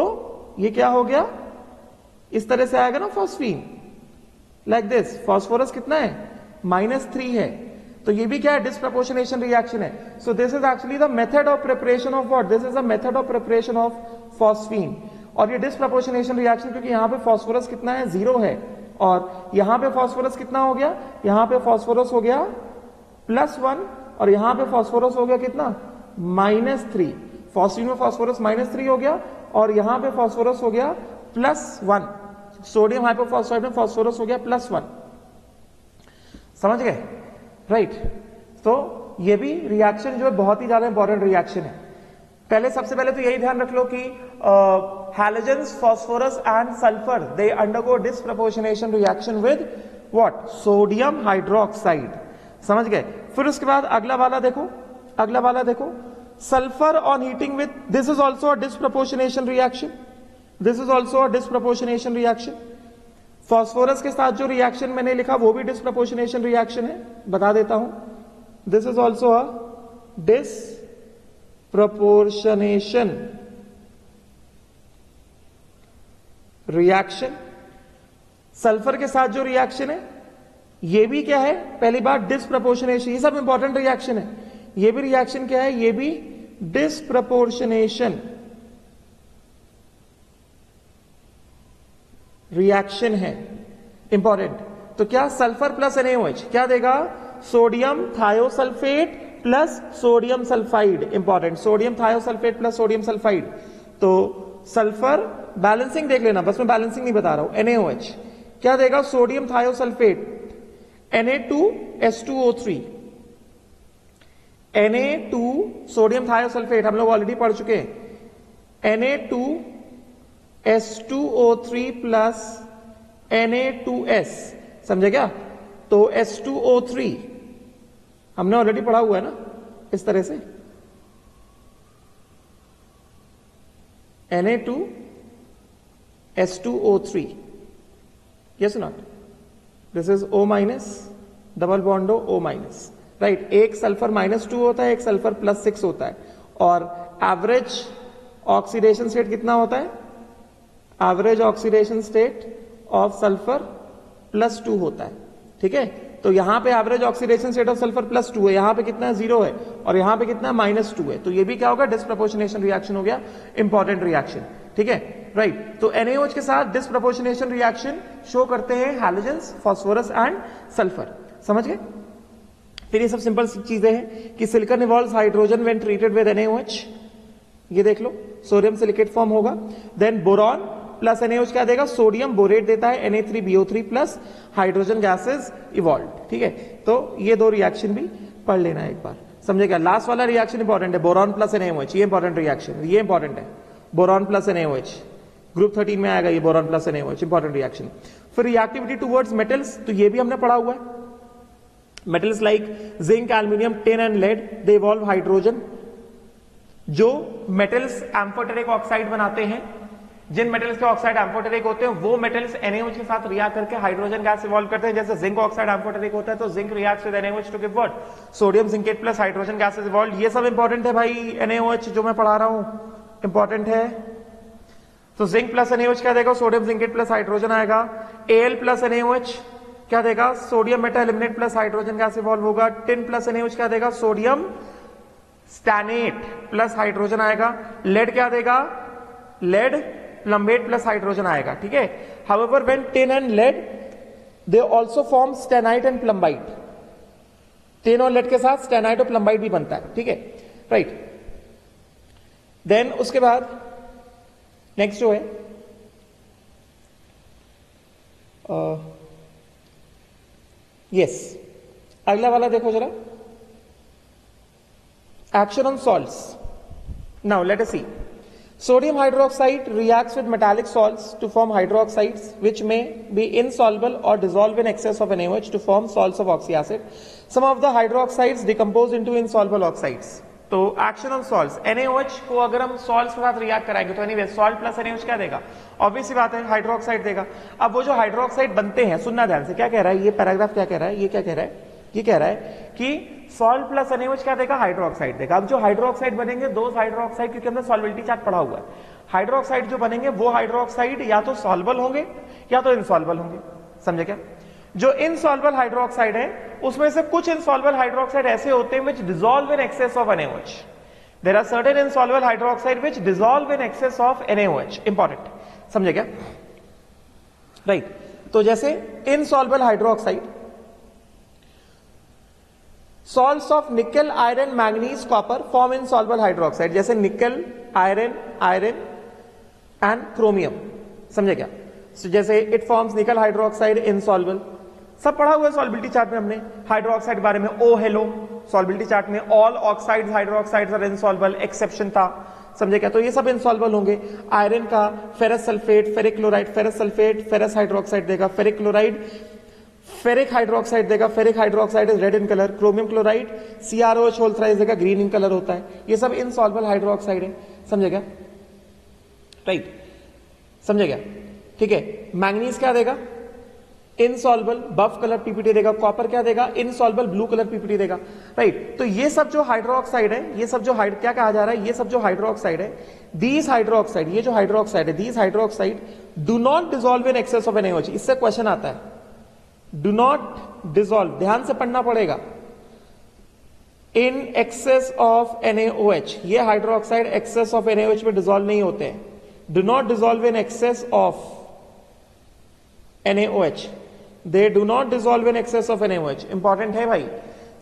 ये क्या हो गया, इस तरह से आएगा ना फॉस्फीन, लाइक दिस। फॉस्फोरस कितना है, -3 है। तो ये भी क्या है, डिस्प्रपोर्शनेशन रिएक्शन है। So this is actually the method of preparation of what, this is the method of preparation of phosphine. और ये डिस्प्रपोर्शनेशन रिएक्शन, क्योंकि यहां पे फास्फोरस कितना है, 0 है, और यहां पे फास्फोरस कितना हो गया, यहां पे फास्फोरस हो गया +1 और यहां पे फास्फोरस हो गया कितना, -3। फॉस्फीन में फास्फोरस -3 हो गया और यहां पे फास्फोरस हो गया +1। सोडियम हाइपोफॉस्फाइड में फास्फोरस हो गया +1, समझ गए, राइट। तो ये भी रिएक्शन जो है बहुत ही ज्यादा इंपॉर्टेंट रिएक्शन है। पहले सबसे पहले तो यही ध्यान रख लो कि halogens, phosphorus and sulphur, they undergo disproportionation reaction with what, sodium hydroxide, समझ गए। फिर उसके बाद अगला वाला देखो, अगला वाला देखो, sulphur on heating with, this is also a disproportionation reaction, this is also a disproportionation reaction. Phosphorus के साथ जो रिएक्शन मैंने लिखा वो भी डिस्प्रपोर्शनेशन रिएक्शन है, बता देता हूं, this is also a disproportionation reaction. Sulphur के साथ जो रिएक्शन है ये भी क्या है, पहली बात डिस्प्रपोर्शनेशन, ये सब इंपॉर्टेंट रिएक्शन है। ये भी रिएक्शन क्या है, ये भी डिस्प्रपोर्शनेशन रिएक्शन है, इंपॉर्टेंट। तो क्या, सल्फर प्लस NaOH क्या देगा, sodium thiosulphate plus sodium sulphide, important, sodium thiosulphate plus sodium sulphide. तो सल्फर, बैलेंसिंग देख लेना, बस मैं बैलेंसिंग नहीं बता रहा हूं, NaOH क्या देगा, sodium thiosulphate Na2S2O3, Na2 sodium thiosulphate हम लोग ऑलरेडी पढ़ चुके हैं, Na2S2O3 प्लस Na2S, समझे क्या। तो S2O3 हमने ऑलरेडी पढ़ा हुआ है ना, इस तरह से Na2S2O3, yes not, this is O- double bond O-, right. एक सल्फर -2 होता है, एक सल्फर +6 होता है, और एवरेज ऑक्सीडेशन स्टेट कितना होता है, average oxidation state of sulphur +2 होता है, ठीक है। तो यहां पे average oxidation state of sulphur +2 है, यहां पे कितना है, 0 है, और यहां पे कितना है, -2 है। तो ये भी क्या होगा, डिस्प्रपोर्शनेशन रिएक्शन हो गया, इंपॉर्टेंट रिएक्शन, ठीक है, राइट। तो NaOH के साथ डिस्प्रपोर्शनेशन रिएक्शन शो करते हैं हैलोजेंस, फास्फोरस एंड सल्फर, समझ गए। फिर ये सब सिंपल चीजें हैं कि silicon evolves hydrogen when treated with NaOH, ये देख लो, सोडियम सिलिकेट फॉर्म होगा। देन बोरॉन प्लस NaOH क्या देगा, सोडियम बोरेट देता है, Na3BO3 plus hydrogen gases evolve, ठीक है। तो ये दो रिएक्शन भी पढ़ लेना है एक बार, समझेगा। लास्ट वाला रिएक्शन इंपॉर्टेंट है, बोरॉन प्लस NaOH, ये इंपॉर्टेंट रिएक्शन, ये इंपॉर्टेंट है, बोरॉन प्लस NaOH, ग्रुप 13 में आएगा ये, boron plus NaOH, important reaction. फिर रिएक्टिविटी टुवर्ड्स मेटल्स, तो ये भी हमने पढ़ा हुआ है, metals like zinc, aluminium, tin and lead, they evolve hydrogen. जो मेटल्स एम्फोटेरिक ऑक्साइड बनाते हैं, जिन मेटल्स के ऑक्साइड एम्फोटेरिक होते हैं, वो मेटल्स NaOH के साथ रिएक्ट करके हाइड्रोजन गैस इवॉल्व करते हैं। जैसे जिंक ऑक्साइड एम्फोटेरिक होता है तो zinc reacts with NaOH to give what, sodium zincate plus hydrogen gases evolve. ये सब इंपॉर्टेंट है भाई, NaOH जो मैं पढ़ा रहा हूं इंपॉर्टेंट है। तो जिंक प्लस NaOH क्या देगा, सोडियम जिंकेट प्लस हाइड्रोजन आएगा। Al प्लस NaOH क्या देगा, sodium meta aluminate plus hydrogen gas evolve होगा। टिन प्लस NaOH क्या देगा, सोडियम स्टैनेट प्लस हाइड्रोजन आएगा। लेड क्या देगा, लेड प्लम्बेट प्लस हाइड्रोजन आएगा, ठीक है। However when tin and lead they also form stannite and plumbite, tin और लेड के साथ स्टेनाइट और प्लम्बाइट भी बनता है, ठीक है, राइट। देन उसके बाद नेक्स्ट जो है यस, अगला वाला देखो जरा, action on salts. Now let us see, Sodium hydroxide reacts with metallic salts to form hydroxides which may be insoluble or dissolve in excess of NaOH to form salts of oxyacid. Some of the hydroxides decompose into insoluble oxides. तो action on salts, NaOH को अगर हम salts के साथ react कराएंगे तो anyway salt plus NaOH क्या देगा? ऑब्वियस सी बात है हाइड्रोक्साइड देगा। अब वो जो हाइड्रोक्साइड बनते हैं, सुनना ध्यान से, क्या कह रहा है ये पैराग्राफ, क्या कह रहा है, ये क्या कह रहा है, ये कह रहा है कि सॉल्ट प्लस NaOH क्या देगा? हाइड्रोक्साइड देगा। अब जो हाइड्रोक्साइड बनेंगे, दो हाइड्रोक्साइड, क्योंकि हमने सॉल्बिलिटी चार्ट पढ़ा हुआ है, हाइड्रोक्साइड जो बनेंगे वो हाइड्रोक्साइड या तो सॉल्बल होंगे या तो इनसॉल्बल होंगे। समझे क्या? जो इनसॉल्बल हाइड्रोक्साइड है उसमें से कुछ इनसॉल्बल हाइड्रोक्साइड ऐसे होते हैं which dissolve in excess of NaOH. There are certain insoluble hydroxide which dissolve in excess of NaOH. Important. समझे क्या? राइट तो जैसे इनसॉल्बल हाइड्रोक्साइड, सॉल्ट्स ऑफ निकल, iron, manganese, copper form insoluble hydroxide, जैसे निकल, आयरन, आयरन एंड क्रोमियम। समझे क्या? so, जैसे इट फॉर्म्स निकल हाइड्रोक्साइड इनसॉल्बल, सब पढ़ा हुआ है सॉल्बिलिटी चार्ट में हमने। हाइड्रोक्साइड बारे में ओ हेलो, सॉल्बिलिटी चार्ट में all oxides hydroxides are insoluble, exception था। समझे क्या? तो ये सब इनसॉल्बल होंगे। आयरन का ferrous sulphate, ferric chloride, ferrous sulphate ferrous hydroxide देगा, फेरिक क्लोराइड फेरिक हाइड्रोक्साइड देगा, ferric hydroxide is red in colour, chromium chloride CrOH whole thrice देगा, ग्रीन इन कलर होता है। ये सब इनसॉल्बल हाइड्रोक्साइड है। समझे क्या? राइट समझे क्या? ठीक है। मैंगनीज क्या देगा? इनसॉल्बल बफ कलर पीपीटी देगा। कॉपर क्या देगा? इनसॉल्बल ब्लू कलर पीपीटी देगा। राइट तो ये सब जो हाइड्रोक्साइड है, ये सब जो क्या कहा जा रहा है, ये सब जो हाइड्रोक्साइड है, दीज हाइड्रोक्साइड, ये जो हाइड्रोक्साइड है, these hydroxide do not dissolve in excess of NaOH। इससे क्वेश्चन आता है, डू नॉट डिसॉल्व, ध्यान से पढ़ना पड़ेगा, इन एक्सेस ऑफ NaOH। ये हाइड्रोक्साइड एक्सेस ऑफ NaOH में डिसॉल्व नहीं होते हैं। Do not dissolve in excess of NaOH, they do not dissolve in excess of NaOH। Important है भाई,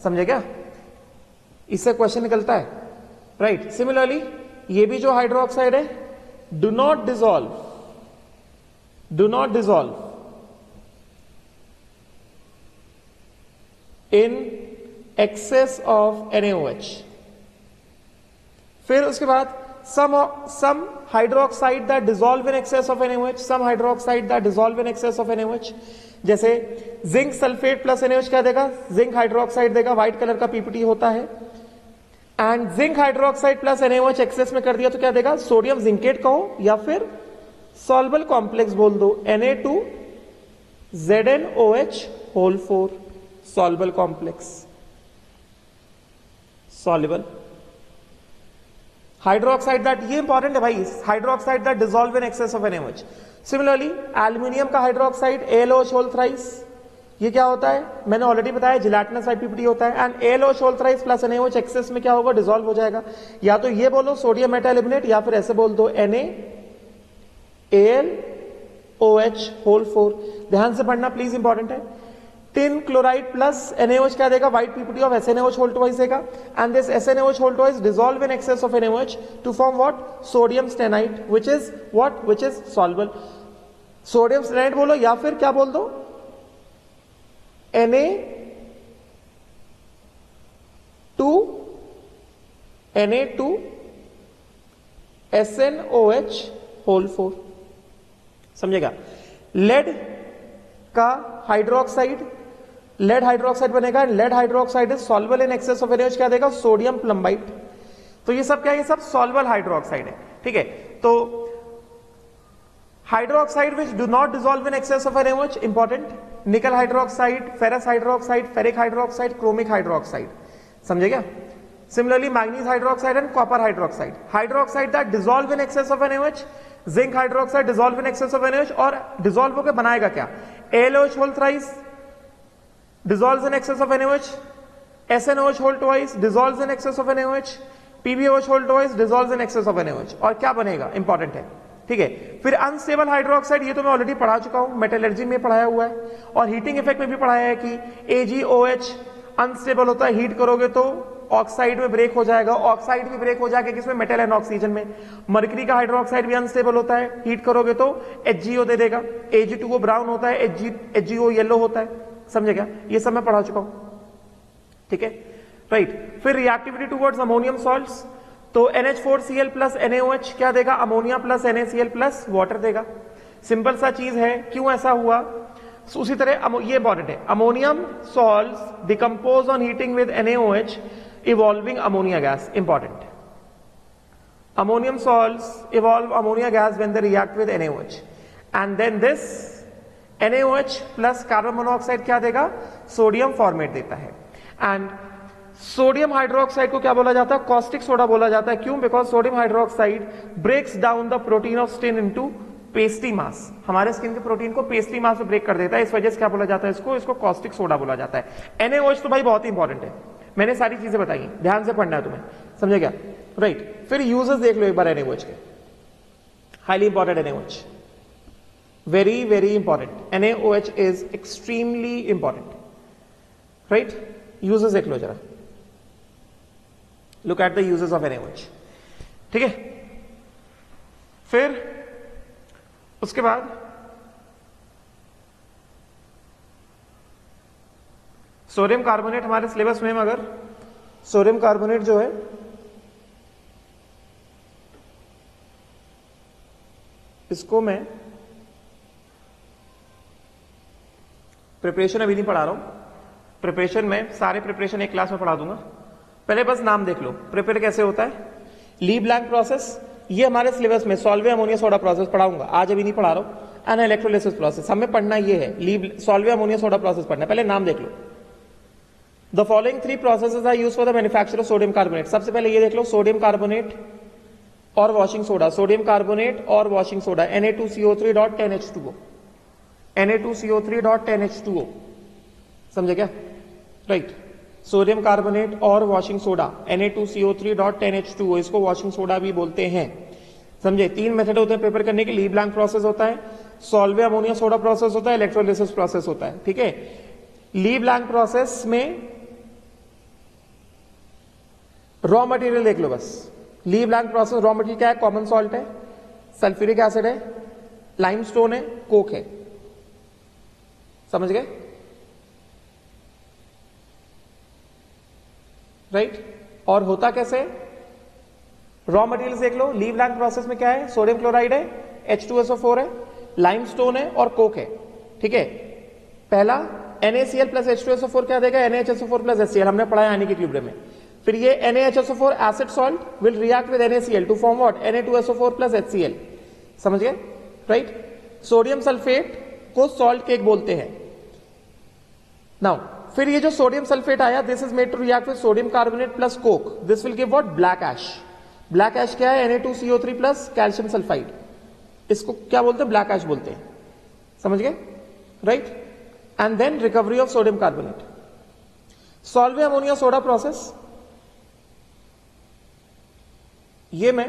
समझे क्या? इससे क्वेश्चन निकलता है। राइट सिमिलरली ये भी जो हाइड्रोक्साइड है, do not dissolve, do not dissolve in excess of NaOH। फिर उसके बाद some hydroxide that dissolve in excess of NaOH, some hydroxide that dissolve in excess of NaOH, जैसे जिंक सल्फेट प्लस NaOH क्या देगा? Zinc hydroxide देगा, white colour का PPT होता है। And zinc hydroxide plus NaOH excess में कर दिया तो क्या देगा? सोडियम जिंकेट कहो या फिर सॉल्बल कॉम्प्लेक्स बोल दो, Na2ZnOH whole 4, soluble complex, soluble hydroxide that, ये इंपॉर्टेंट है भाई, hydroxide that dissolve in excess of NaOH। Similarly aluminium का हाइड्रोक्साइड AlOH होल थ्राइस, ये क्या होता है? मैंने ऑलरेडी बताया, जिलेटिनस IPPT होता है। And AlOH whole thrice plus NaOH excess में क्या होगा? डिसॉल्व हो जाएगा। या तो ये बोलो सोडियम मेटालिमिनेट, या फिर ऐसे बोल दो NaAlOH होल 4। ध्यान से पढ़ना प्लीज, इंपॉर्टेंट है। टिन क्लोराइड प्लस NaOH क्या देगा? White PPT of SnOH whole twice देगा। And this SnOH whole twice dissolve in excess of NaOH to form what? Sodium stannite, which is what? Which is soluble. Sodium stannite बोलो या फिर क्या बोल दो? Na2SnOH whole 4। समझेगा? Lead का hydroxide, lead hydroxide बनेगा। Lead hydroxide is soluble in excess of NaOH क्या देगा? Sodium plumbite. तो ये सब क्या है? ये सब सॉल्युबल हाइड्रोक्साइड है। ठीक है। तो hydroxide which do not dissolve in excess of NaOH, important, nickel hydroxide, ferrous hydroxide, ferric hydroxide, chromic hydroxide. समझे क्या? Similarly manganese hydroxide and copper hydroxide. Hydroxide that dissolve in excess of NaOH, zinc hydroxide dissolve in excess of NaOH, और डिसॉल्व होकर बनाएगा क्या? AlOH whole thrice dissolves in excess of NaOH, SnOH whole twice dissolves in excess of NaOH, PbOH whole twice dissolves in excess of NaOH। और क्या बनेगा? Important है। ठीक है। फिर अनस्टेबल हाइड्रोक्साइड, ये तो मैं ऑलरेडी पढ़ा चुका हूं, मेटलर्जी में पढ़ाया हुआ है, और हीटिंग इफेक्ट में भी पढ़ाया है कि AgOH अनस्टेबल होता है, हीट करोगे तो ऑक्साइड में ब्रेक हो जाएगा। ऑक्साइड भी ब्रेक हो जाएगा किसमें? मेटल एंड ऑक्सीजन में। मरकरी का हाइड्रोक्साइड भी अनस्टेबल होता है, हीट करोगे तो HgO दे देगा। Ag2O ब्राउन होता है, HgO येलो होता है। समझे क्या? ये सब मैं पढ़ा चुका हूं। ठीक है। राइट फिर रिएक्टिविटी टुवर्ड्स अमोनियम सॉल्ट्स, तो NH4Cl प्लस NaOH क्या देगा, ammonia plus NaCl plus water देगा। सिंपल सा चीज है, क्यों ऐसा हुआ। उसी तरह ये इंपॉर्टेंट है, ammonium salts decompose on heating with NaOH evolving ammonia gas. Important, ammonium salts evolve ammonia gas when they react with NaOH and then this NaOH plus carbon monoxide क्या देगा, सोडियम फॉर्मेट देता है। And sodium hydroxide को क्या बोला जाता है, caustic soda बोला जाता है। क्यों, because sodium hydroxide breaks down the protein of skin into pastry mass, हमारे स्किन के प्रोटीन को पेस्ट्री मास में ब्रेक कर देता है, इस वजह से क्या बोला जाता है इसको कॉस्टिक सोडा बोला जाता है। NaOH तो भाई बहुत ही इंपॉर्टेंट है, मैंने सारी चीजें बताई, ध्यान से पढ़ना है तुम्हें, समझे क्या, राइट। फिर यूजेस देख लो एक बार NaOH के, highly important NaOH, very very important, NaOH is extremely important, right. Uses देख लो जरा, look at the uses of NaOH, ठीक है। फिर उसके बाद सोडियम कार्बोनेट हमारे सिलेबस में, मगर सोडियम कार्बोनेट जो है इसको मैं प्रिपरेशन अभी नहीं पढ़ा रहा हूं, प्रिपरेशन में सारे प्रिपरेशन एक क्लास में पढ़ा दूंगा। पहले बस नाम देख लो, प्रिपेयर कैसे होता है। ली ब्लैंक प्रोसेस, ये हमारे सिलेबस में सॉल्वे अमोनिया सोडा प्रोसेस पढ़ाऊंगा, आज अभी नहीं पढ़ा रहा हूं। एन इलेक्ट्रोलिसिस प्रोसेस हमें पढ़ना ये है, ली सॉल्वे अमोनिया सोडा प्रोसेस पढ़ना है। पहले नाम देख लो। The following 3 processes are used for the manufacture of sodium carbonate. सबसे पहले ये देख लो, सोडियम कार्बोनेट और वॉशिंग सोडा, सोडियम कार्बोनेट और वॉशिंग सोडा, Na2CO3.10H2O, Na2CO3.10H2O, समझे क्या, राइट। सोडियम कार्बोनेट और वॉशिंग सोडा Na2CO3.10H2O, इसको वॉशिंग सोडा भी बोलते हैं, समझे। 3 मेथड होते हैं पेपर करने के, ली ब्लैंक प्रोसेस होता है, सॉल्वे अमोनिया सोडा प्रोसेस होता है, इलेक्ट्रोलिसिस प्रोसेस होता है, ठीक है। ली ब्लैंक प्रोसेस में रॉ मटेरियल देख लो बस, ली ब्लैंक प्रोसेस रॉ मटेरियल क्या है, कॉमन सॉल्ट है, सल्फ्यूरिक एसिड है, लाइमस्टोन है, कोक है, समझ गए, राइट। और होता कैसे, रॉ मटेरियल देख लो, ली ब्लैंक प्रोसेस में क्या है, सोडियम क्लोराइड है, H2SO4 है, लाइमस्टोन है और कोक है, ठीक है। पहला NaCl प्लस H2SO4 क्या देगा, NaHSO4 प्लस HCl, हमने पढ़ा है यानी कि ट्यूबरे में। फिर ये NaHSO4 acid salt will react with NaCl to form what, Na2SO4 plus HCl, समझ गए, राइट। सोडियम सल्फेट को सॉल्ट केक बोलते हैं। नाउ फिर ये जो सोडियम सल्फेट आया, this is made to react with sodium carbonate plus coke, this will give what, black ash. Black ash क्या है, Na2CO3 प्लस कैल्शियम सल्फाइड, इसको क्या बोलते हैं, ब्लैक ऐश बोलते हैं, समझ गए, right. And then recovery of sodium carbonate. Solvay ammonia soda process, ये मैं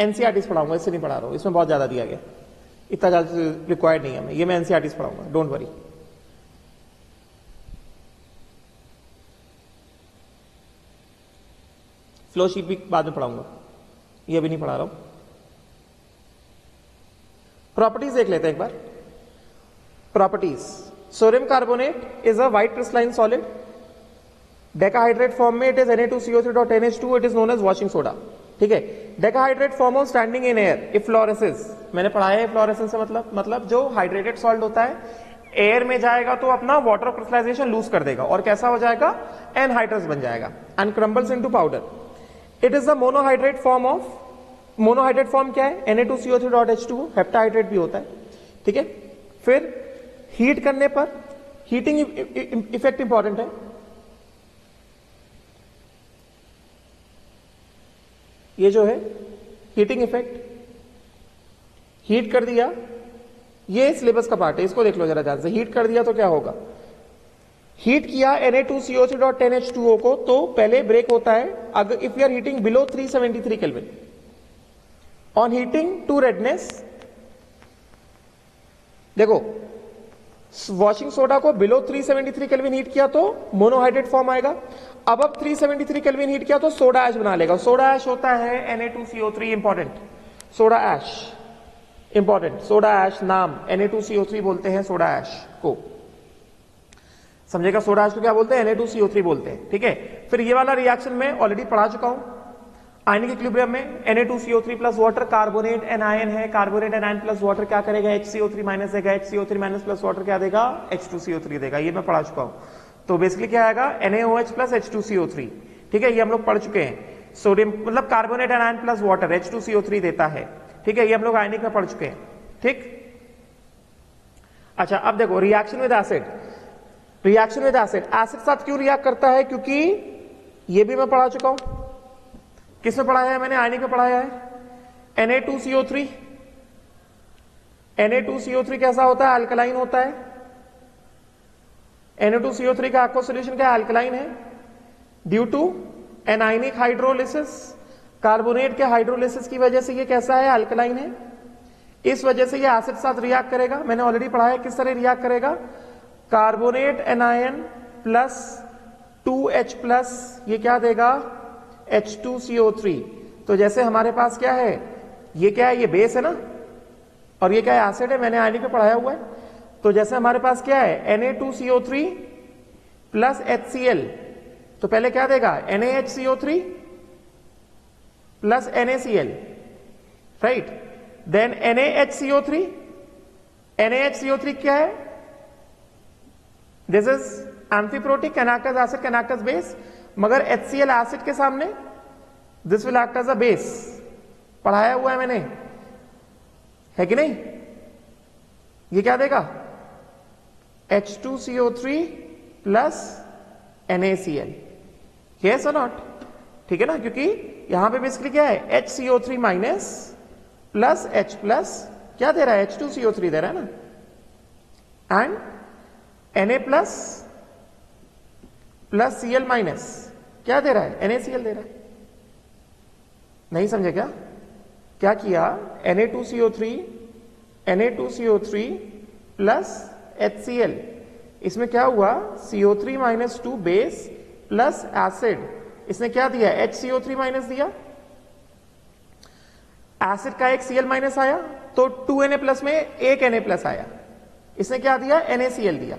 एनसीईआरटी पढ़ाऊंगा, इससे नहीं पढ़ा रहा हूं, इसमें बहुत ज्यादा दिया गया, इतना ज्यादा रिक्वायर्ड नहीं है, ये मैं एनसीईआरटी पढ़ाऊंगा, डोंट वरी। फ्लो शीट भी बाद में पढ़ाऊंगा, ये भी नहीं पढ़ा रहा हूं। प्रॉपर्टीज देख लेते हैं एक बार। Properties, sodium carbonate is a white crystalline solid, decahydrate form में it is Na2CO3.NH2, it is known as washing soda, ठीक है। Decahydrate form of standing in air efflorescence, मैंने पढ़ाया है इफ्लोरेसेंस से मतलब जो हाइड्रेटेड सॉल्ट होता है एयर में जाएगा तो अपना वाटर क्रिस्टलाइजेशन लूज कर देगा और कैसा हो जाएगा, एनहाइड्रस बन जाएगा, and crumbles into powder. It is the monohydrate form of, monohydrate form क्या है, Na2CO3.H2O, हेप्टाहाइड्रेट भी होता है, ठीक है। फिर हीट करने पर, हीटिंग इफेक्ट इंपॉर्टेंट है, ये जो है हीटिंग इफेक्ट, हीट कर दिया, ये सिलेबस का पार्ट है, इसको देख लो जरा ध्यान से। हीट कर दिया तो क्या होगा, हीट किया Na2CO3.10H2O को, तो पहले ब्रेक होता है अगर if you are heating below 373 kelvin. On heating to redness, देखो वॉशिंग सोडा को बिलो 373 केल्विन हीट किया तो मोनोहाइड्रेट फॉर्म आएगा, अब 373 केल्विन हीट किया तो सोडा ऐश बना लेगा। सोडा ऐश होता है Na2CO3, important, soda ash important, soda ash नाम Na2CO3 बोलते हैं सोडा ऐश को, समझेगा। सोडा ऐश को क्या बोलते हैं, Na2CO3 बोलते हैं, ठीक है। फिर ये वाला रिएक्शन मैं ऑलरेडी पढ़ा चुका हूं, आयनिक इक्विलिब्रियम में Na2CO3 plus water, carbonate anion है, कार्बोनेट एनायन प्लस वाटर क्या करेगा, HCO3 माइनस देगा, HCO3 माइनस प्लस वाटर क्या देगा, H2CO3 देगा। ये मैं पढ़ा चुका हूं। तो बेसिकली क्या आएगा, NaOH प्लस H2CO3। ठीक है, ये हम लोग पढ़ चुके हैं। सोडियम मतलब carbonate anion plus water H2CO3 देता है। ठीक है, ये हम लोग आयनिक में पढ़ चुके हैं। ठीक, अच्छा अब देखो reaction with acid. Reaction with acid, acid साथ क्यों रिएक्ट करता है, क्योंकि ये भी मैं पढ़ा चुका हूं। किसमें पढ़ाया है मैंने, आयनिक में पढ़ाया है। Na2CO3, Na2CO3 कैसा होता है, अल्कलाइन होता है। Na2CO3 का aqueous solution क्या है, अल्कलाइन है, due to anionic hydrolysis. Carbonate के हाइड्रोलिसिस की वजह से ये कैसा है, अल्कलाइन है। इस वजह से ये एसिड साथ रिएक्ट करेगा। मैंने ऑलरेडी पढ़ाया किस तरह रिएक्ट करेगा, carbonate anion plus 2H plus, ये क्या देगा, H2CO3। तो जैसे हमारे पास क्या है, ये क्या है, ये बेस है ना, और ये क्या है, एसिड है। मैंने आयनिक में पढ़ाया हुआ है। तो जैसे हमारे पास क्या है, Na2CO3 प्लस HCl, तो पहले क्या देगा, NaHCO3 plus NaCl, right. Then NaHCO3, NaHCO3 क्या है, this is amphiprotic, can act as acid, can act as base. मगर HCl एसिड के सामने this will act as a base, पढ़ाया हुआ है मैंने, है कि नहीं। ये क्या देगा, H2CO3 प्लस NaCl, यस और नॉट, ठीक है ना, क्योंकि यहां पे बेसिकली क्या है, HCO3 minus plus H plus क्या दे रहा है, H2CO3 दे रहा है ना, and Na plus plus Cl minus क्या दे रहा है, NaCl दे रहा है। नहीं समझे क्या, क्या किया, Na2CO3 प्लस HCl, इसमें क्या हुआ, CO3 minus 2 base plus acid, इसने क्या दिया, HCO3 माइनस दिया, एसिड का एक Cl माइनस आया, तो 2Na प्लस में एक Na प्लस आया, इसने क्या दिया, NaCl दिया।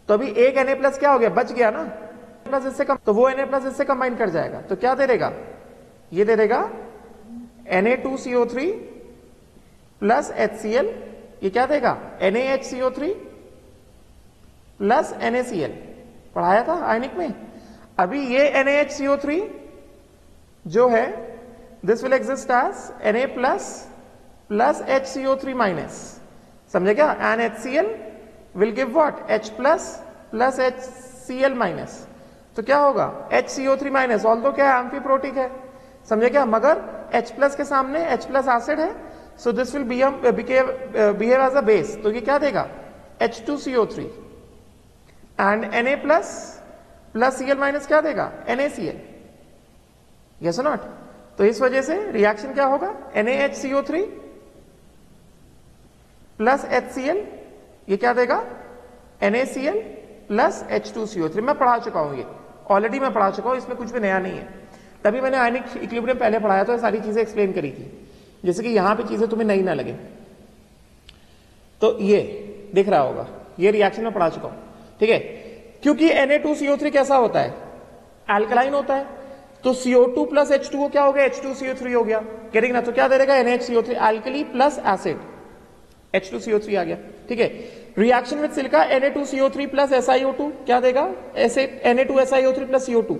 तो अभी एक Na प्लस क्या हो गया, बच गया ना, प्लस इससे कम, तो वो Na प्लस इससे कंबाइन कर जाएगा, तो क्या दे देगा, ये दे देगा Na2CO3 प्लस HCl, ये क्या देगा, NaHCO3 प्लस NaCl, पढ़ाया था आयनिक में। अभी ये NaHCO3 जो है, this will exist as Na plus plus HCO3 minus, समझे क्या, and HCl will give what, H plus plus HCl minus, तो क्या होगा, HCO3 माइनस, ऑल्दो क्या है, एम्फीप्रोटिक है, समझे क्या, मगर H प्लस के सामने H प्लस एसिड है, so this will behave as a base, तो ये क्या देगा, H2CO3 and Na plus plus Cl minus क्या देगा, NaCl, यस और नॉट। तो इस वजह से रिएक्शन क्या होगा, NaHCO3 प्लस HCl, ये क्या देगा, NaCl प्लस H2CO3। मैं पढ़ा चुका हूं, ये ऑलरेडी मैं पढ़ा चुका हूं, इसमें कुछ भी नया नहीं है। तभी मैंने आयनिक इक्विलिब्रियम पहले पढ़ाया था, सारी चीजें एक्सप्लेन करी थी, जैसे कि यहां पे चीजें तुम्हें नई ना लगे। तो ये दिख रहा होगा, ये रिएक्शन में पढ़ा चुका हूं, ठीक है। क्योंकि Na2CO3 कैसा होता है, अल्कलाइन होता है, तो CO2 प्लस H2O क्या हो गया, H2CO3 हो गया, करेंगे ना, तो क्या दे देगा, NaHCO3, alkali plus acid, H2CO3 आ गया, ठीक है। Reaction with silica Na2CO3 plus SiO2 क्या देगा, Na2SiO3 plus CO2।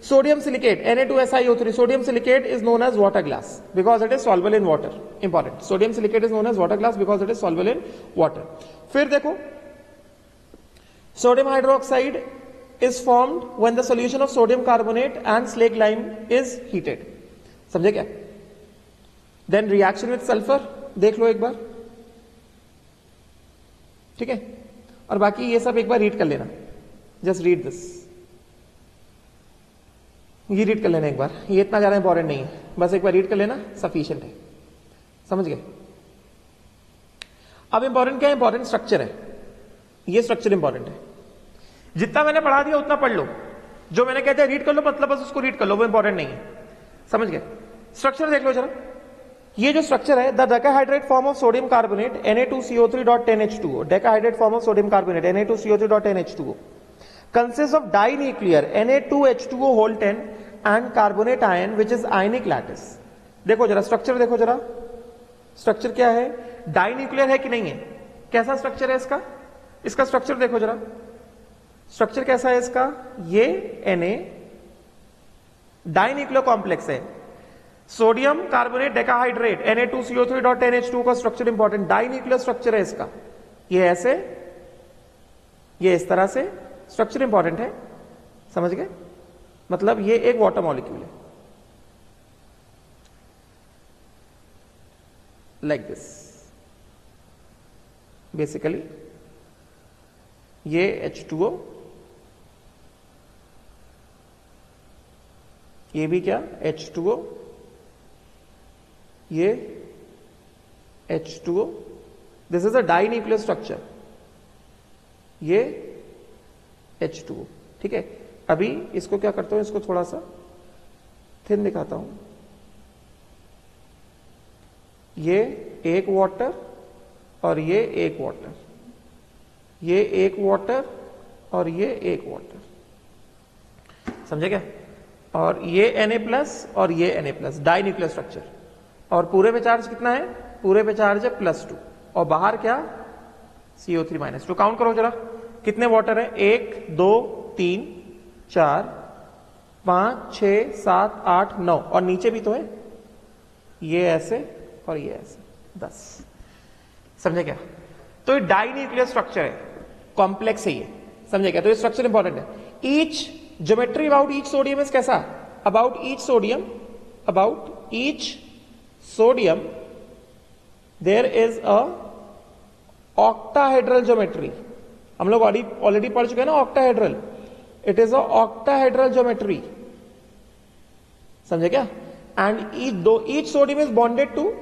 Sodium silicate Na2SiO3, sodium silicate is known as water glass because it is soluble in water, important, sodium silicate is known as water glass because it is soluble in water. फिर देखो, sodium hydroxide is formed when the solution of sodium carbonate and slaked lime is heated, समझे क्या। then reaction with sulfur देख लो एक बार, ठीक है, और बाकी ये सब एक बार रीड कर लेना, जस्ट रीड दिस, ये रीड कर लेना एक बार, ये इतना ज्यादा इंपॉर्टेंट नहीं है, बस एक बार रीड कर लेना, सफिशिएंट है, समझ गए। अब इंपॉर्टेंट क्या है, इंपॉर्टेंट स्ट्रक्चर है, ये स्ट्रक्चर इंपॉर्टेंट है। जितना मैंने पढ़ा दिया उतना पढ़ लो, जो मैंने कहते हैं रीड कर लो, मतलब बस उसको रीड कर लो, वो इंपॉर्टेंट नहीं है, समझ गए। स्ट्रक्चर देख लो जरा, ये जो स्ट्रक्चर है, the decahydrate form of sodium carbonate Na2CO3.10H2O, decahydrate form of sodium carbonate Na2CO3.10H2O consists of dinuclear Na2H2O whole 10 and carbonate ion which is ionic lattice. देखो जरा स्ट्रक्चर, देखो जरा स्ट्रक्चर क्या है, डाइन्यूक्लियर है कि नहीं है, कैसा स्ट्रक्चर है इसका, इसका स्ट्रक्चर देखो जरा, स्ट्रक्चर कैसा है इसका, ये Na डाइन्यूक्लियर कॉम्प्लेक्स है, सोडियम कार्बोनेट डेकाहाइड्रेट Na2CO3.NH2 का स्ट्रक्चर इंपॉर्टेंट, डाइन्यूक्लियर स्ट्रक्चर है इसका, ये ऐसे, ये इस तरह से, स्ट्रक्चर इंपॉर्टेंट है, समझ गए, मतलब ये एक वाटर मॉलिक्यूल है लाइक दिस, बेसिकली ये H2O, ये भी क्या H2O, ये H2O, this is a dinuclear structure, ये H2O, ठीक है। अभी इसको क्या करता हूं, इसको थोड़ा सा थिन दिखाता हूं, ये एक वाटर और ये एक वाटर, ये एक वाटर और ये एक वाटर, समझे क्या, और ये Na+ और ये Na+, डाइन्यूक्लियर स्ट्रक्चर, और पूरे पे चार्ज कितना है, पूरे पे चार्ज है +2, और बाहर क्या CO3-2, काउंट करो जरा कितने वाटर है, 1 2 3 4 5 6 7 8 9, और नीचे भी तो है, ये ऐसे और ये ऐसे, 10, समझे क्या, तो ये डाइन्यूक्लियर स्ट्रक्चर है, कॉम्प्लेक्स है ये, समझे क्या, तो ये स्ट्रक्चर इंपॉर्टेंट है। Each geometry about each sodium is कैसा, about each sodium there is a octahedral geometry, हम लोग ऑलरेडी पढ़ चुके हैं ना octahedral, it is a octahedral geometry, समझे क्या, and each sodium is bonded to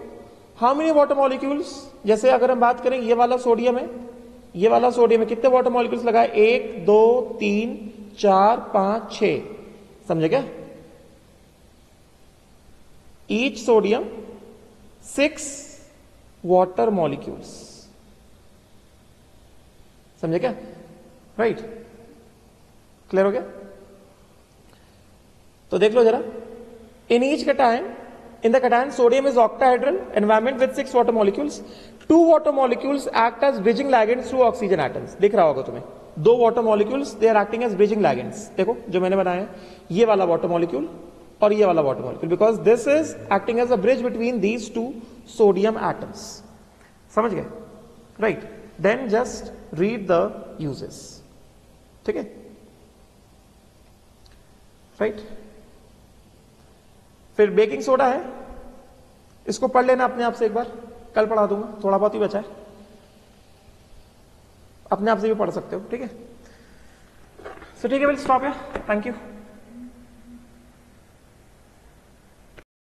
how many water molecules, जैसे अगर हम बात करें ये वाला सोडियम है, ये वाला सोडियम है, कितने वाटर मॉलिक्यूल्स लगाए, 1 2 3 4 5 6, समझे क्या, ईच सोडियम 6 वाटर मॉलिक्यूल्स, समझे क्या, राइट, क्लियर हो गया। तो देख लो जरा, in each cation, in the cation sodium is octahedral environment with 6 water molecules, 2 water molecules act as bridging ligands through oxygen atoms, दिख रहा होगा तुम्हें, 2 water molecules they are acting as bridging ligands, देखो जो मैंने बनाया ये वाला water molecule और ये वाला water molecule, because this is acting as a bridge between these 2 sodium atoms, समझ गए, right, then just read the uses, ठीक है, right। फिर बेकिंग सोडा है, इसको पढ़ लेना अपने आप से एक बार, कल पढ़ा दूंगा, थोड़ा बहुत ही बचा है, अपने आप से भी पढ़ सकते हो, ठीक है। सो ठीक है, will stop here, thank you.